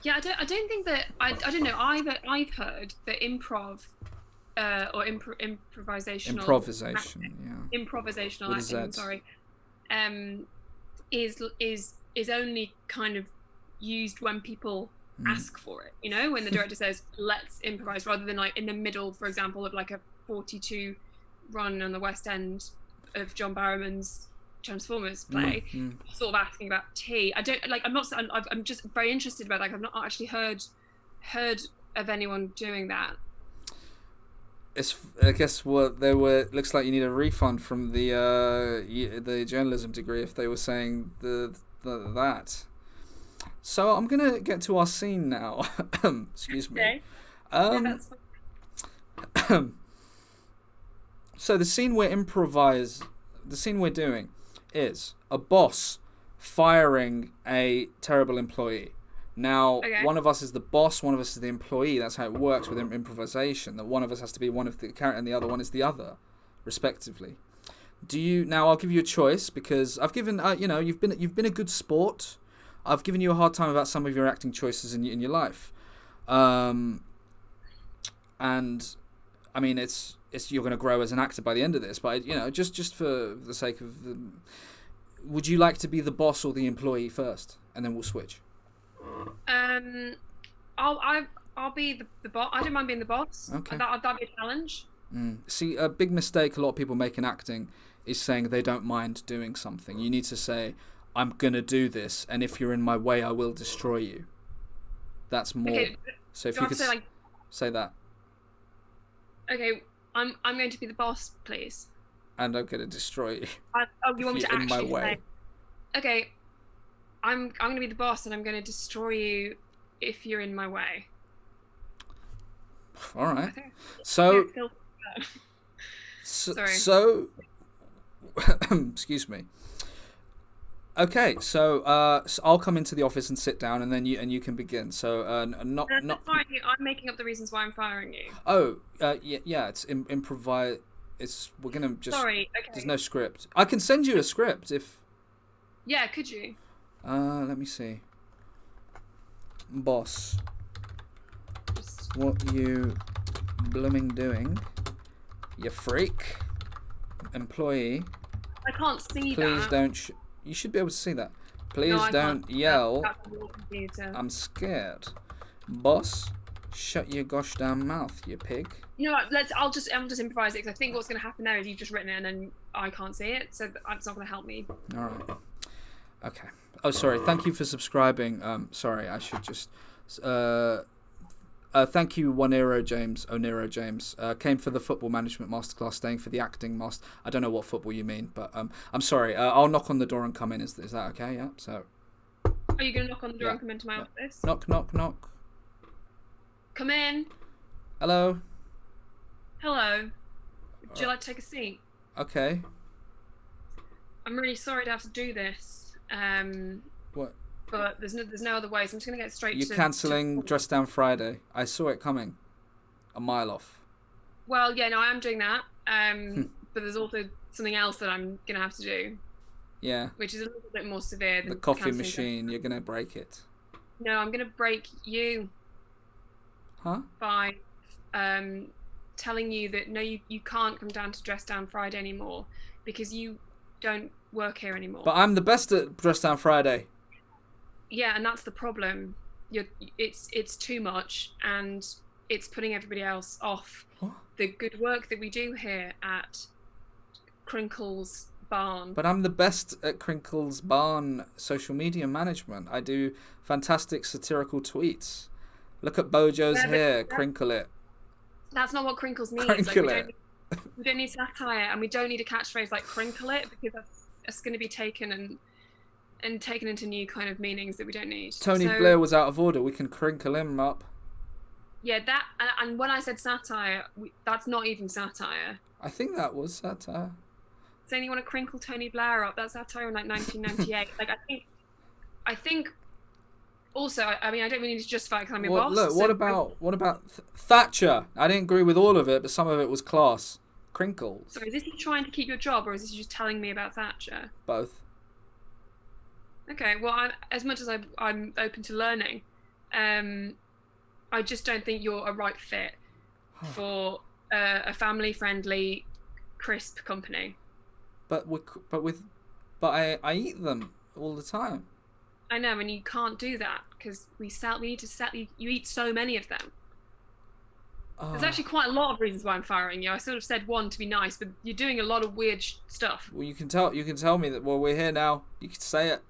[SPEAKER 2] Yeah, I don't think that I don't know. I've heard that improv or improvisational acting, sorry, is only kind of used when people ask for it. You know, when the director says let's improvise, rather than like in the middle, for example, of like a 42 run on the West End of John Barrowman's Transformers play, sort of asking about tea. I'm just very interested about that. I've not actually heard of anyone doing that.
[SPEAKER 1] I guess what they were. Looks like you need a refund from the journalism degree if they were saying that. So I'm gonna get to our scene now. Excuse me.
[SPEAKER 2] Okay. Yeah, that's fine.
[SPEAKER 1] So the scene we're doing is a boss firing a terrible employee. Now, one of us is the boss, one of us is the employee. That's how it works with improvisation. That one of us has to be one of the character, and the other one is the other, respectively. Now? I'll give you a choice because I've given. You've been a good sport. I've given you a hard time about some of your acting choices in your life, and I mean it's you're going to grow as an actor by the end of this. But just for the sake of would you like to be the boss or the employee first, and then we'll switch.
[SPEAKER 2] I'll be the boss. I don't mind being the boss.
[SPEAKER 1] Okay.
[SPEAKER 2] That'd be a challenge.
[SPEAKER 1] See, a big mistake a lot of people make in acting is saying they don't mind doing something. You need to say, I'm gonna do this, and if you're in my way, I will destroy you. That's more.
[SPEAKER 2] Okay.
[SPEAKER 1] So if you could say that.
[SPEAKER 2] Okay, I'm going to be the boss, please.
[SPEAKER 1] And I'm gonna destroy you.
[SPEAKER 2] You want me to actually
[SPEAKER 1] in my way.
[SPEAKER 2] Say, okay, I'm going to be the boss, and I'm going to destroy you if you're in my way.
[SPEAKER 1] All right. So excuse me. Okay, so I'll come into the office and sit down, and then you can begin. So not.
[SPEAKER 2] I'm making up the reasons why I'm firing you.
[SPEAKER 1] Oh, yeah. It's improvise. We're gonna just.
[SPEAKER 2] Sorry. Okay.
[SPEAKER 1] There's no script. I can send you a script if.
[SPEAKER 2] Yeah, could you?
[SPEAKER 1] Let me see. Boss. What you blooming doing? You freak. Employee.
[SPEAKER 2] I can't see that.
[SPEAKER 1] Please don't. You should be able to see that. Please
[SPEAKER 2] No, I
[SPEAKER 1] don't
[SPEAKER 2] can't.
[SPEAKER 1] yell.
[SPEAKER 2] That's your computer.
[SPEAKER 1] I'm scared. Boss, shut your gosh damn mouth, you pig.
[SPEAKER 2] You know what? I'll just improvise it because I think what's going to happen there is you've just written it and then I can't see it, so that's not going to help me.
[SPEAKER 1] All right. Okay. Oh, sorry. Thank you for subscribing. Sorry, I should just. Thank you, Onero James. Came for the football management masterclass, staying for the acting master. I don't know what football you mean, but I'm sorry. I'll knock on the door and come in. Is that okay? Yeah. So.
[SPEAKER 2] Are you going to knock on the door and come into my office?
[SPEAKER 1] Knock, knock, knock.
[SPEAKER 2] Come in.
[SPEAKER 1] Hello.
[SPEAKER 2] Hello. Would you like to take a seat?
[SPEAKER 1] Okay.
[SPEAKER 2] I'm really sorry to have to do this.
[SPEAKER 1] What?
[SPEAKER 2] But there's no other way, so I'm just going to get straight to...
[SPEAKER 1] You're cancelling Dress Down Friday. I saw it coming. A mile off.
[SPEAKER 2] Well, yeah, no, I am doing that. But there's also something else that I'm going to have to do.
[SPEAKER 1] Yeah.
[SPEAKER 2] Which is a little bit more severe than
[SPEAKER 1] the coffee machine. You're going to break it.
[SPEAKER 2] No, I'm going to break you.
[SPEAKER 1] Huh?
[SPEAKER 2] By telling you that, no, you can't come down to Dress Down Friday anymore because you don't work here anymore.
[SPEAKER 1] But I'm the best at Dress Down Friday.
[SPEAKER 2] Yeah, and that's the problem. It's too much, and it's putting everybody else off the good work that we do here at Crinkle's Barn.
[SPEAKER 1] But I'm the best at Crinkle's Barn social media management. I do fantastic satirical tweets. Look at Bojo's hair, crinkle it.
[SPEAKER 2] That's not what Crinkles needs.
[SPEAKER 1] Crinkle it.
[SPEAKER 2] We don't need satire, and we don't need a catchphrase like crinkle it, because that's going to be taken and taken into new kind of meanings that we don't need.
[SPEAKER 1] Tony Blair was out of order. We can crinkle him up.
[SPEAKER 2] Yeah, that and when I said satire, that's not even satire.
[SPEAKER 1] I think that was satire.
[SPEAKER 2] Saying you want to crinkle Tony Blair up, that's satire in like 1998. Like I think. Also, I mean, I don't really need to justify because I'm your boss.
[SPEAKER 1] Look, what about Thatcher? I didn't agree with all of it, but some of it was class. Crinkles.
[SPEAKER 2] So is this you trying to keep your job, or is this you just telling me about Thatcher?
[SPEAKER 1] Both.
[SPEAKER 2] Okay, well, as much as I'm open to learning, I just don't think you're a right fit for a family-friendly, crisp company.
[SPEAKER 1] But I eat them all the time.
[SPEAKER 2] I know, and you can't do that because we need to sell. You eat so many of them. There's actually quite a lot of reasons why I'm firing you. I sort of said one to be nice, but you're doing a lot of weird stuff.
[SPEAKER 1] Well, you can tell me that. Well, we're here now. You can say it.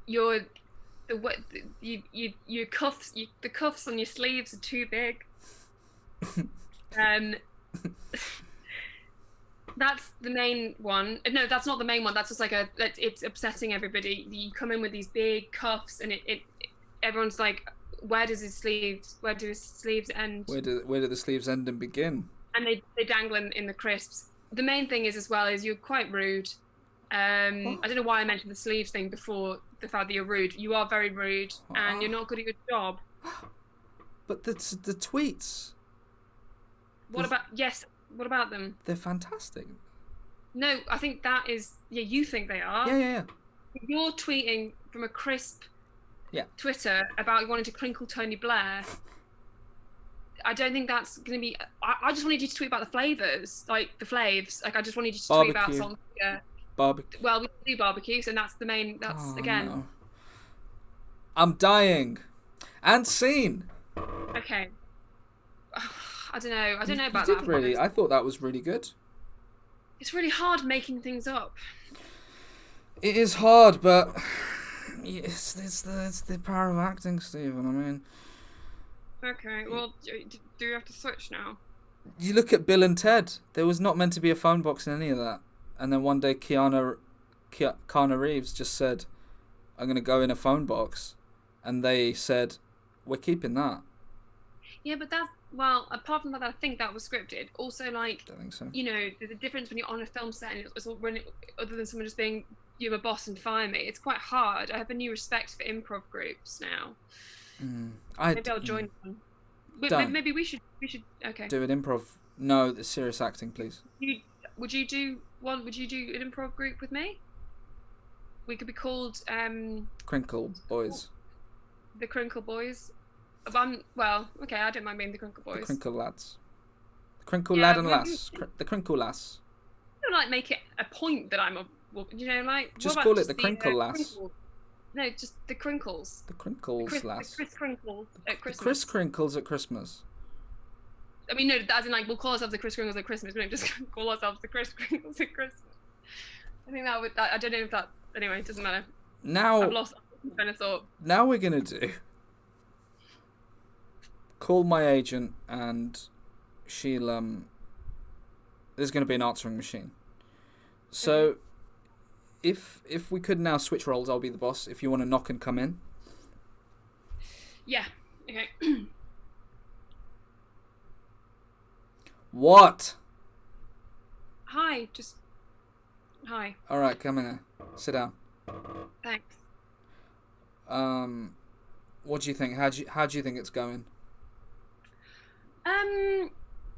[SPEAKER 2] Your cuffs. The cuffs on your sleeves are too big. That's the main one. No, that's not the main one. That's just like it's upsetting everybody. You come in with these big cuffs, and everyone's like, where do his sleeves end?
[SPEAKER 1] Where do the sleeves end and begin?
[SPEAKER 2] And they dangle in the crisps. The main thing is you're quite rude. I don't know why I mentioned the sleeves thing before the fact that you're rude. You are very rude, and you're not good at your job.
[SPEAKER 1] But the tweets.
[SPEAKER 2] What about them?
[SPEAKER 1] They're fantastic.
[SPEAKER 2] No, I think that is... Yeah, you think they are.
[SPEAKER 1] Yeah.
[SPEAKER 2] You're tweeting from a crisp
[SPEAKER 1] Twitter
[SPEAKER 2] about wanting to crinkle Tony Blair. I don't think that's going to be... I just wanted you to tweet about the flavours, like the flaves. Like, I just wanted you to tweet about something.
[SPEAKER 1] Barbecue.
[SPEAKER 2] Well, we do barbecues, and that's the main... again...
[SPEAKER 1] No. I'm dying. And scene.
[SPEAKER 2] Okay. I don't know about
[SPEAKER 1] you
[SPEAKER 2] that.
[SPEAKER 1] did really. I thought that was really good.
[SPEAKER 2] It's really hard making things up.
[SPEAKER 1] It is hard, but it's the power of acting, Stephen. I mean.
[SPEAKER 2] Okay. Well, do you have to switch now?
[SPEAKER 1] You look at Bill and Ted. There was not meant to be a phone box in any of that. And then one day, Keanu Reeves just said, "I'm going to go in a phone box," and they said, "We're keeping that."
[SPEAKER 2] Yeah, but that's... Well, apart from that, I think that was scripted. Also, like,
[SPEAKER 1] I think so.
[SPEAKER 2] You know, there's a difference when you're on a film set and other than someone just being, you're my boss and fire me. It's quite hard. I have a new respect for improv groups now. Maybe I'll join one. Maybe we should. Okay.
[SPEAKER 1] Do an improv. No, the serious acting, please.
[SPEAKER 2] Would you do an improv group with me? We could be called
[SPEAKER 1] Crinkle Boys.
[SPEAKER 2] The Crinkle Boys. Well, okay, I don't mind being the Crinkle Boys.
[SPEAKER 1] The Crinkle Lads. The Crinkle Lad and Lass. The Crinkle Lass.
[SPEAKER 2] I don't like make it a point that I'm a, you know, like
[SPEAKER 1] just call it the Crinkle Lass.
[SPEAKER 2] Crinkle? No, just the Crinkles.
[SPEAKER 1] The Crinkles Lass.
[SPEAKER 2] The Chris Crinkles at Christmas.
[SPEAKER 1] The Chris Crinkles at Christmas.
[SPEAKER 2] I mean, no, as in like we'll call ourselves the Chris Crinkles at Christmas. We don't just call ourselves the Chris Crinkles at Christmas. I think that would. I don't know if that. Anyway, it doesn't matter.
[SPEAKER 1] Now
[SPEAKER 2] I've lost train of thought.
[SPEAKER 1] Now we're gonna do. Call my agent and she'll there's gonna be an answering machine. So if we could now switch roles, I'll be the boss. If you want to knock and come in.
[SPEAKER 2] Yeah. Okay.
[SPEAKER 1] What?
[SPEAKER 2] Hi. Just. Hi.
[SPEAKER 1] All right, come in here. Sit down.
[SPEAKER 2] Thanks.
[SPEAKER 1] What do you think? How do you think it's going?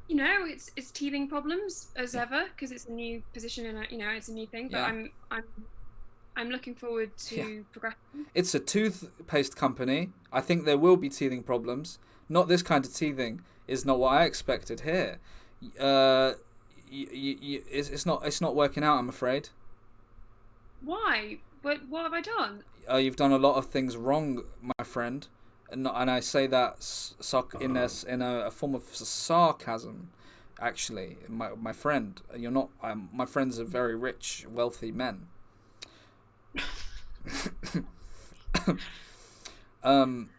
[SPEAKER 2] You know, it's teething problems as ever because it's a new position and it's a new thing. But yeah. I'm looking forward to progressing. It's
[SPEAKER 1] a toothpaste company. I think there will be teething problems. Not this kind of teething is not what I expected here. It's not working out, I'm afraid.
[SPEAKER 2] Why? What have I done?
[SPEAKER 1] You've done a lot of things wrong, my friend. And I say that in a form of sarcasm, actually. My friend, you're not. My friends are very rich, wealthy men.
[SPEAKER 2] I'm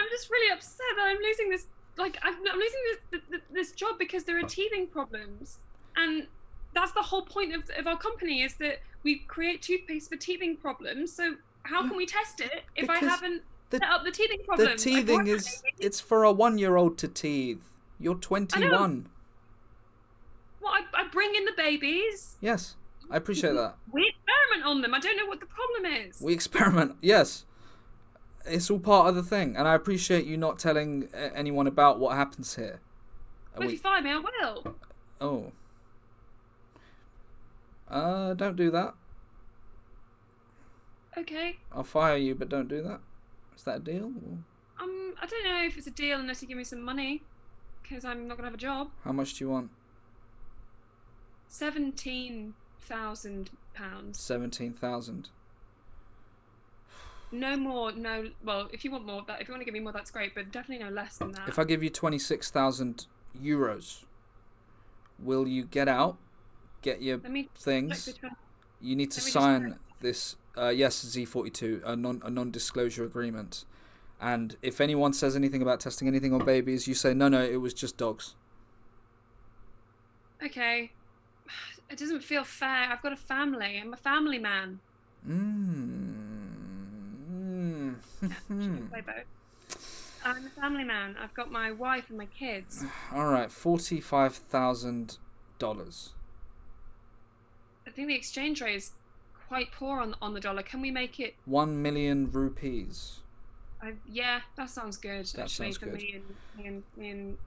[SPEAKER 2] just really upset that I'm losing this. Like I'm losing this job because there are teething problems, and that's the whole point of our company is that we create toothpaste for teething problems. So how can we test it if I haven't set up the teething problem?
[SPEAKER 1] The teething it's for a 1-year-old to teeth. You're 21.
[SPEAKER 2] Well, I bring in the babies.
[SPEAKER 1] Yes, I appreciate that.
[SPEAKER 2] We experiment on them. I don't know what the problem is.
[SPEAKER 1] We experiment, yes. It's all part of the thing, and I appreciate you not telling anyone about what happens here.
[SPEAKER 2] Well, if you fire me, I will.
[SPEAKER 1] Oh. Don't do that.
[SPEAKER 2] Okay.
[SPEAKER 1] I'll fire you, but don't do that. Is that a deal?
[SPEAKER 2] I don't know if it's a deal unless you give me some money, because I'm not gonna have a job.
[SPEAKER 1] How much do you want?
[SPEAKER 2] £17,000.
[SPEAKER 1] 17,000.
[SPEAKER 2] No more. No. Well, if you want more, if you want to give me more, that's great. But definitely no less than that.
[SPEAKER 1] If I give you 26,000 euros, will you get out? Get your things. You need to sign this. Yes, Z42, a non-disclosure agreement. And if anyone says anything about testing anything on babies, you say no, it was just dogs.
[SPEAKER 2] Okay. It doesn't feel fair. I've got a family. I'm a family man. Play both. I'm a family man. I've got my wife and my kids.
[SPEAKER 1] All right, $45,000.
[SPEAKER 2] I think the exchange rate is quite poor on the dollar. Can we make it
[SPEAKER 1] 1 million rupees?
[SPEAKER 2] Yeah, that sounds good.
[SPEAKER 1] That sounds good.
[SPEAKER 2] Me and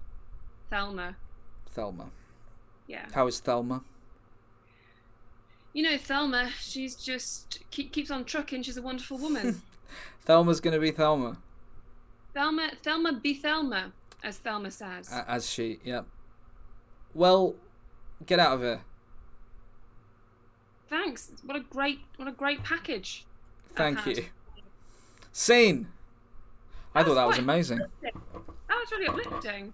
[SPEAKER 2] Thelma.
[SPEAKER 1] Thelma.
[SPEAKER 2] Yeah.
[SPEAKER 1] How is Thelma?
[SPEAKER 2] You know Thelma. She's just keeps on trucking. She's a wonderful woman.
[SPEAKER 1] Thelma's gonna be Thelma.
[SPEAKER 2] Thelma be Thelma, as Thelma says.
[SPEAKER 1] As she, yeah. Well, get out of here.
[SPEAKER 2] Thanks. What a great package.
[SPEAKER 1] Thank you. Scene. I thought that was amazing.
[SPEAKER 2] That was really uplifting.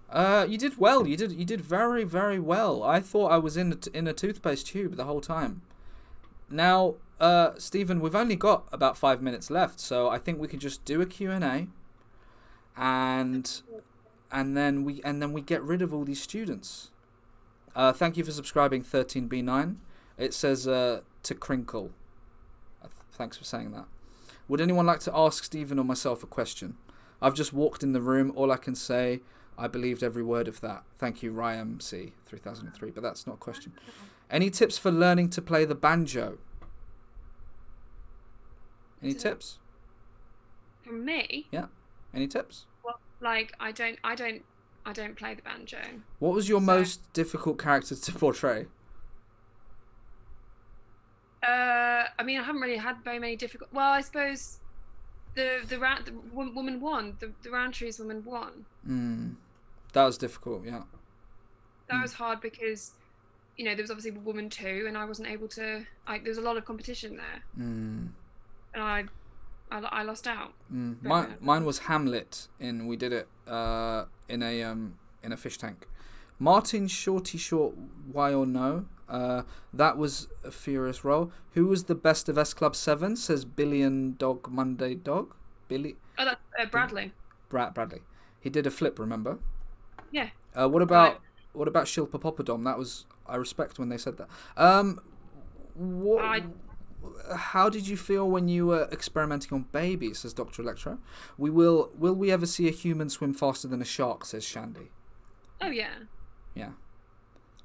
[SPEAKER 1] You did well. You did very, very well. I thought I was in a toothpaste tube the whole time. Now, Stephen, we've only got about 5 minutes left, so I think we could just do a Q&A, and then we get rid of all these students. Thank you for subscribing, 13B9. It says to crinkle. Thanks for saying that. Would anyone like to ask Stephen or myself a question? I've just walked in the room. All I can say, I believed every word of that. Thank you, RyMC 3003. But that's not a question. Any tips for learning to play the banjo? Any tips?
[SPEAKER 2] From me?
[SPEAKER 1] Yeah. Any tips?
[SPEAKER 2] Well, like I don't play the banjo.
[SPEAKER 1] What was your most difficult character to portray?
[SPEAKER 2] I mean, I haven't really had very many difficult. Well, I suppose the woman won. The Roundtree's woman won.
[SPEAKER 1] That was difficult. Yeah.
[SPEAKER 2] That was hard because, there was obviously a woman too, and I wasn't able to. There was a lot of competition there, and I lost out.
[SPEAKER 1] Mine was Hamlet. We did it in a fish tank. Martin Shorty Short, why or no? That was a furious roll. Who was the best of S Club 7? Says Billion Dog Monday Dog. Billy.
[SPEAKER 2] Oh, that's Bradley.
[SPEAKER 1] Bradley. He did a flip, remember?
[SPEAKER 2] Yeah.
[SPEAKER 1] What about Shilpa Poppadom? That was, I respect when they said that. How did you feel when you were experimenting on babies? Says Dr. Electro. Will we ever see a human swim faster than a shark? Says Shandy.
[SPEAKER 2] Oh yeah.
[SPEAKER 1] Yeah.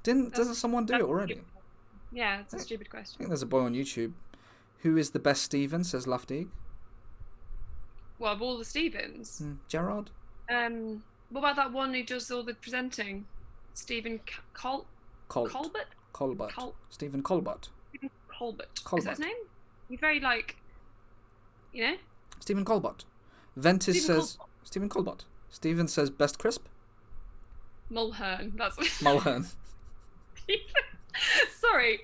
[SPEAKER 1] Doesn't someone do it already?
[SPEAKER 2] Yeah, it's a stupid question.
[SPEAKER 1] I think there's a boy on YouTube. Who is the best Steven? Says Luftig.
[SPEAKER 2] Well, of all the Stevens.
[SPEAKER 1] Gerard.
[SPEAKER 2] What about that one who does all the presenting? Stephen Colbert.
[SPEAKER 1] Stephen Colbert.
[SPEAKER 2] Colbert. Is that his name? He's very
[SPEAKER 1] Stephen Colbert. Ventus says Stephen Colbert. Steven says best crisp.
[SPEAKER 2] Mulhern. That's
[SPEAKER 1] Mulhern.
[SPEAKER 2] Sorry.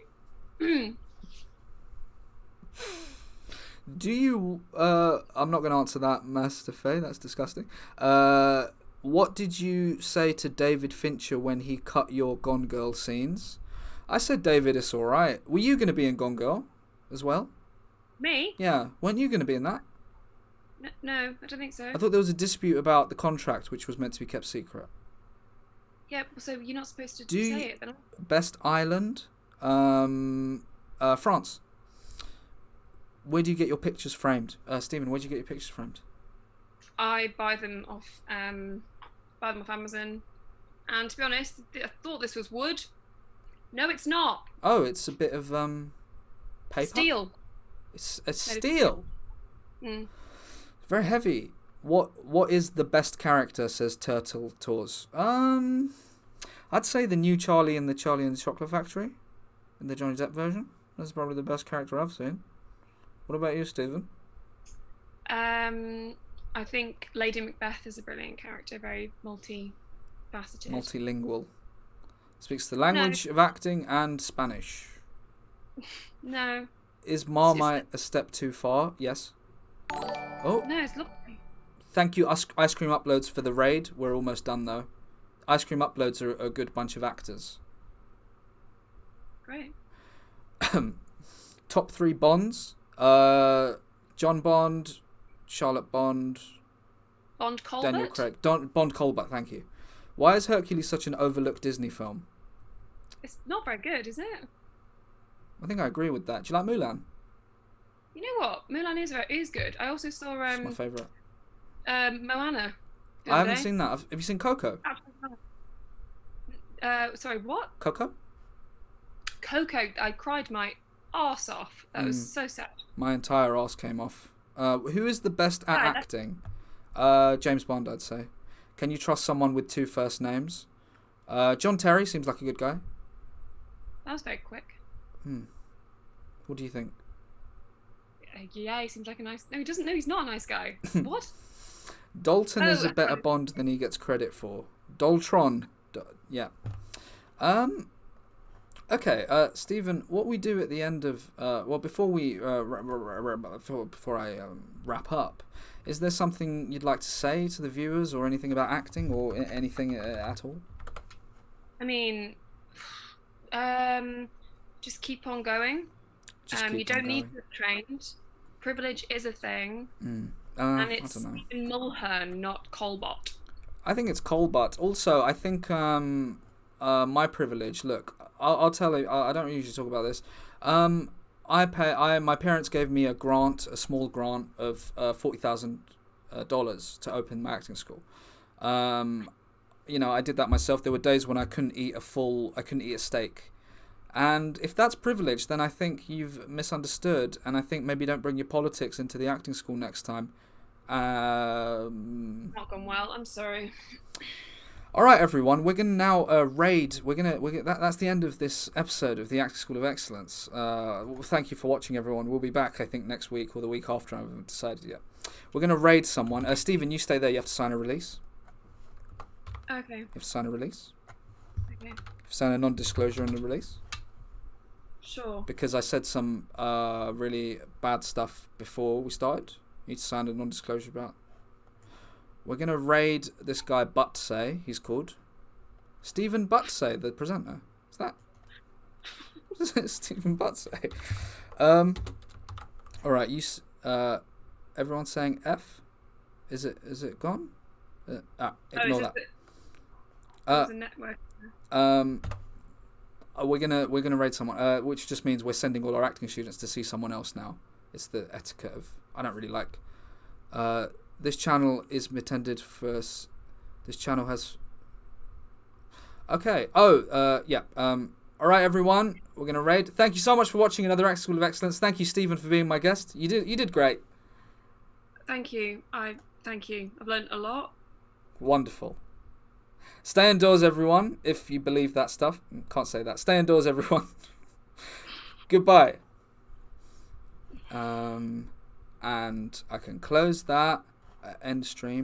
[SPEAKER 1] Do you? I'm not going to answer that, Master Faye. That's disgusting. What did you say to David Fincher when he cut your Gone Girl scenes? I said, David, it's all right. Were you going to be in Gone Girl as well?
[SPEAKER 2] Me?
[SPEAKER 1] Yeah. Weren't you going to be in that?
[SPEAKER 2] No, I don't think so.
[SPEAKER 1] I thought there was a dispute about the contract, which was meant to be kept secret.
[SPEAKER 2] Yeah, so you're not supposed to say it. Then.
[SPEAKER 1] Best island? France. Where do you get your pictures framed? Stephen, where do you get your pictures framed?
[SPEAKER 2] I buy them off Amazon. And to be honest, I thought this was wood. No, it's not.
[SPEAKER 1] Oh, it's a bit of paper? Steel. It's steel. Very heavy. What is the best character, says Turtle Tours? I'd say the new Charlie in the Charlie and the Chocolate Factory, in the Johnny Depp version. That's probably the best character I've seen. What about you, Stephen?
[SPEAKER 2] I think Lady Macbeth is a brilliant character, very multifaceted.
[SPEAKER 1] Multilingual. Speaks the language of acting and Spanish.
[SPEAKER 2] No.
[SPEAKER 1] Is Marmite a step too far? Yes. Oh.
[SPEAKER 2] No, it's lovely.
[SPEAKER 1] Thank you, Ice Cream Uploads, for the raid. We're almost done, though. Ice Cream Uploads are a good bunch of actors.
[SPEAKER 2] Great.
[SPEAKER 1] Top 3 Bonds. John Bond, Charlotte Bond,
[SPEAKER 2] Bond Colbert?
[SPEAKER 1] Daniel Craig. Bond Colbert, thank you. Why is Hercules such an overlooked Disney film?
[SPEAKER 2] It's not very good, is it?
[SPEAKER 1] I think I agree with that. Do you like Mulan?
[SPEAKER 2] You know what? Mulan is good. I also saw
[SPEAKER 1] It's my favourite.
[SPEAKER 2] Moana.
[SPEAKER 1] I haven't seen that. Have you seen Coco?
[SPEAKER 2] Sorry, what?
[SPEAKER 1] Coco?
[SPEAKER 2] Coco. I cried my arse off. That was so sad.
[SPEAKER 1] My entire arse came off. Who is the best at acting? James Bond, I'd say. Can you trust someone with 2 first names? John Terry seems like a good guy.
[SPEAKER 2] That was very quick.
[SPEAKER 1] What do you think?
[SPEAKER 2] Yeah, he seems like a nice... No, he doesn't. No, he's not a nice guy. What?
[SPEAKER 1] Dalton is a better Bond than he gets credit for. Daltron. Yeah. Okay, Stephen, what we do at the end of... before we... before I wrap up, is there something you'd like to say to the viewers or anything about acting or anything at all?
[SPEAKER 2] I mean... just keep on going. You don't need to be trained. Privilege is a thing. And it's Stephen Mulhern, not Colbert.
[SPEAKER 1] I think it's Colbert. Also, I think my privilege, look, I'll tell you, I don't usually talk about this. My parents gave me a small grant of $40,000 to open my acting school. I did that myself. There were days when I couldn't eat a steak. And if that's privilege, then I think you've misunderstood, and I think maybe don't bring your politics into the acting school next time.
[SPEAKER 2] Not gone well. I'm sorry.
[SPEAKER 1] All right, everyone. We're gonna now raid. That's the end of this episode of the Acting School of Excellence. Thank you for watching, everyone. We'll be back, I think, next week or the week after. I haven't decided yet. We're going to raid someone. Stephen, you stay there. You have to sign a release.
[SPEAKER 2] Okay.
[SPEAKER 1] You have to sign a release.
[SPEAKER 2] Okay.
[SPEAKER 1] You have to sign a non-disclosure in the release.
[SPEAKER 2] Sure.
[SPEAKER 1] Because I said some really bad stuff before we started. You need to sign a non-disclosure about. We're going to raid this guy Butsay, he's called. Stephen Butsay, the presenter. Is that? What is it? Stephen Butsay. Alright, everyone's saying F? Is it gone? Ignore that.
[SPEAKER 2] There's a network.
[SPEAKER 1] We're gonna raid someone, which just means we're sending all our acting students to see someone else now. It's the etiquette of I don't really like. This channel is intended for. This channel has. Okay. Yeah. All right, everyone. We're gonna raid. Thank you so much for watching another Acting School of Excellence. Thank you, Stephen, for being my guest. You did great.
[SPEAKER 2] Thank you. Thank you. I've learned a lot.
[SPEAKER 1] Wonderful. Stay indoors, everyone, if you believe that stuff. Can't say that. Stay indoors, everyone. Goodbye. And I can close that. End stream.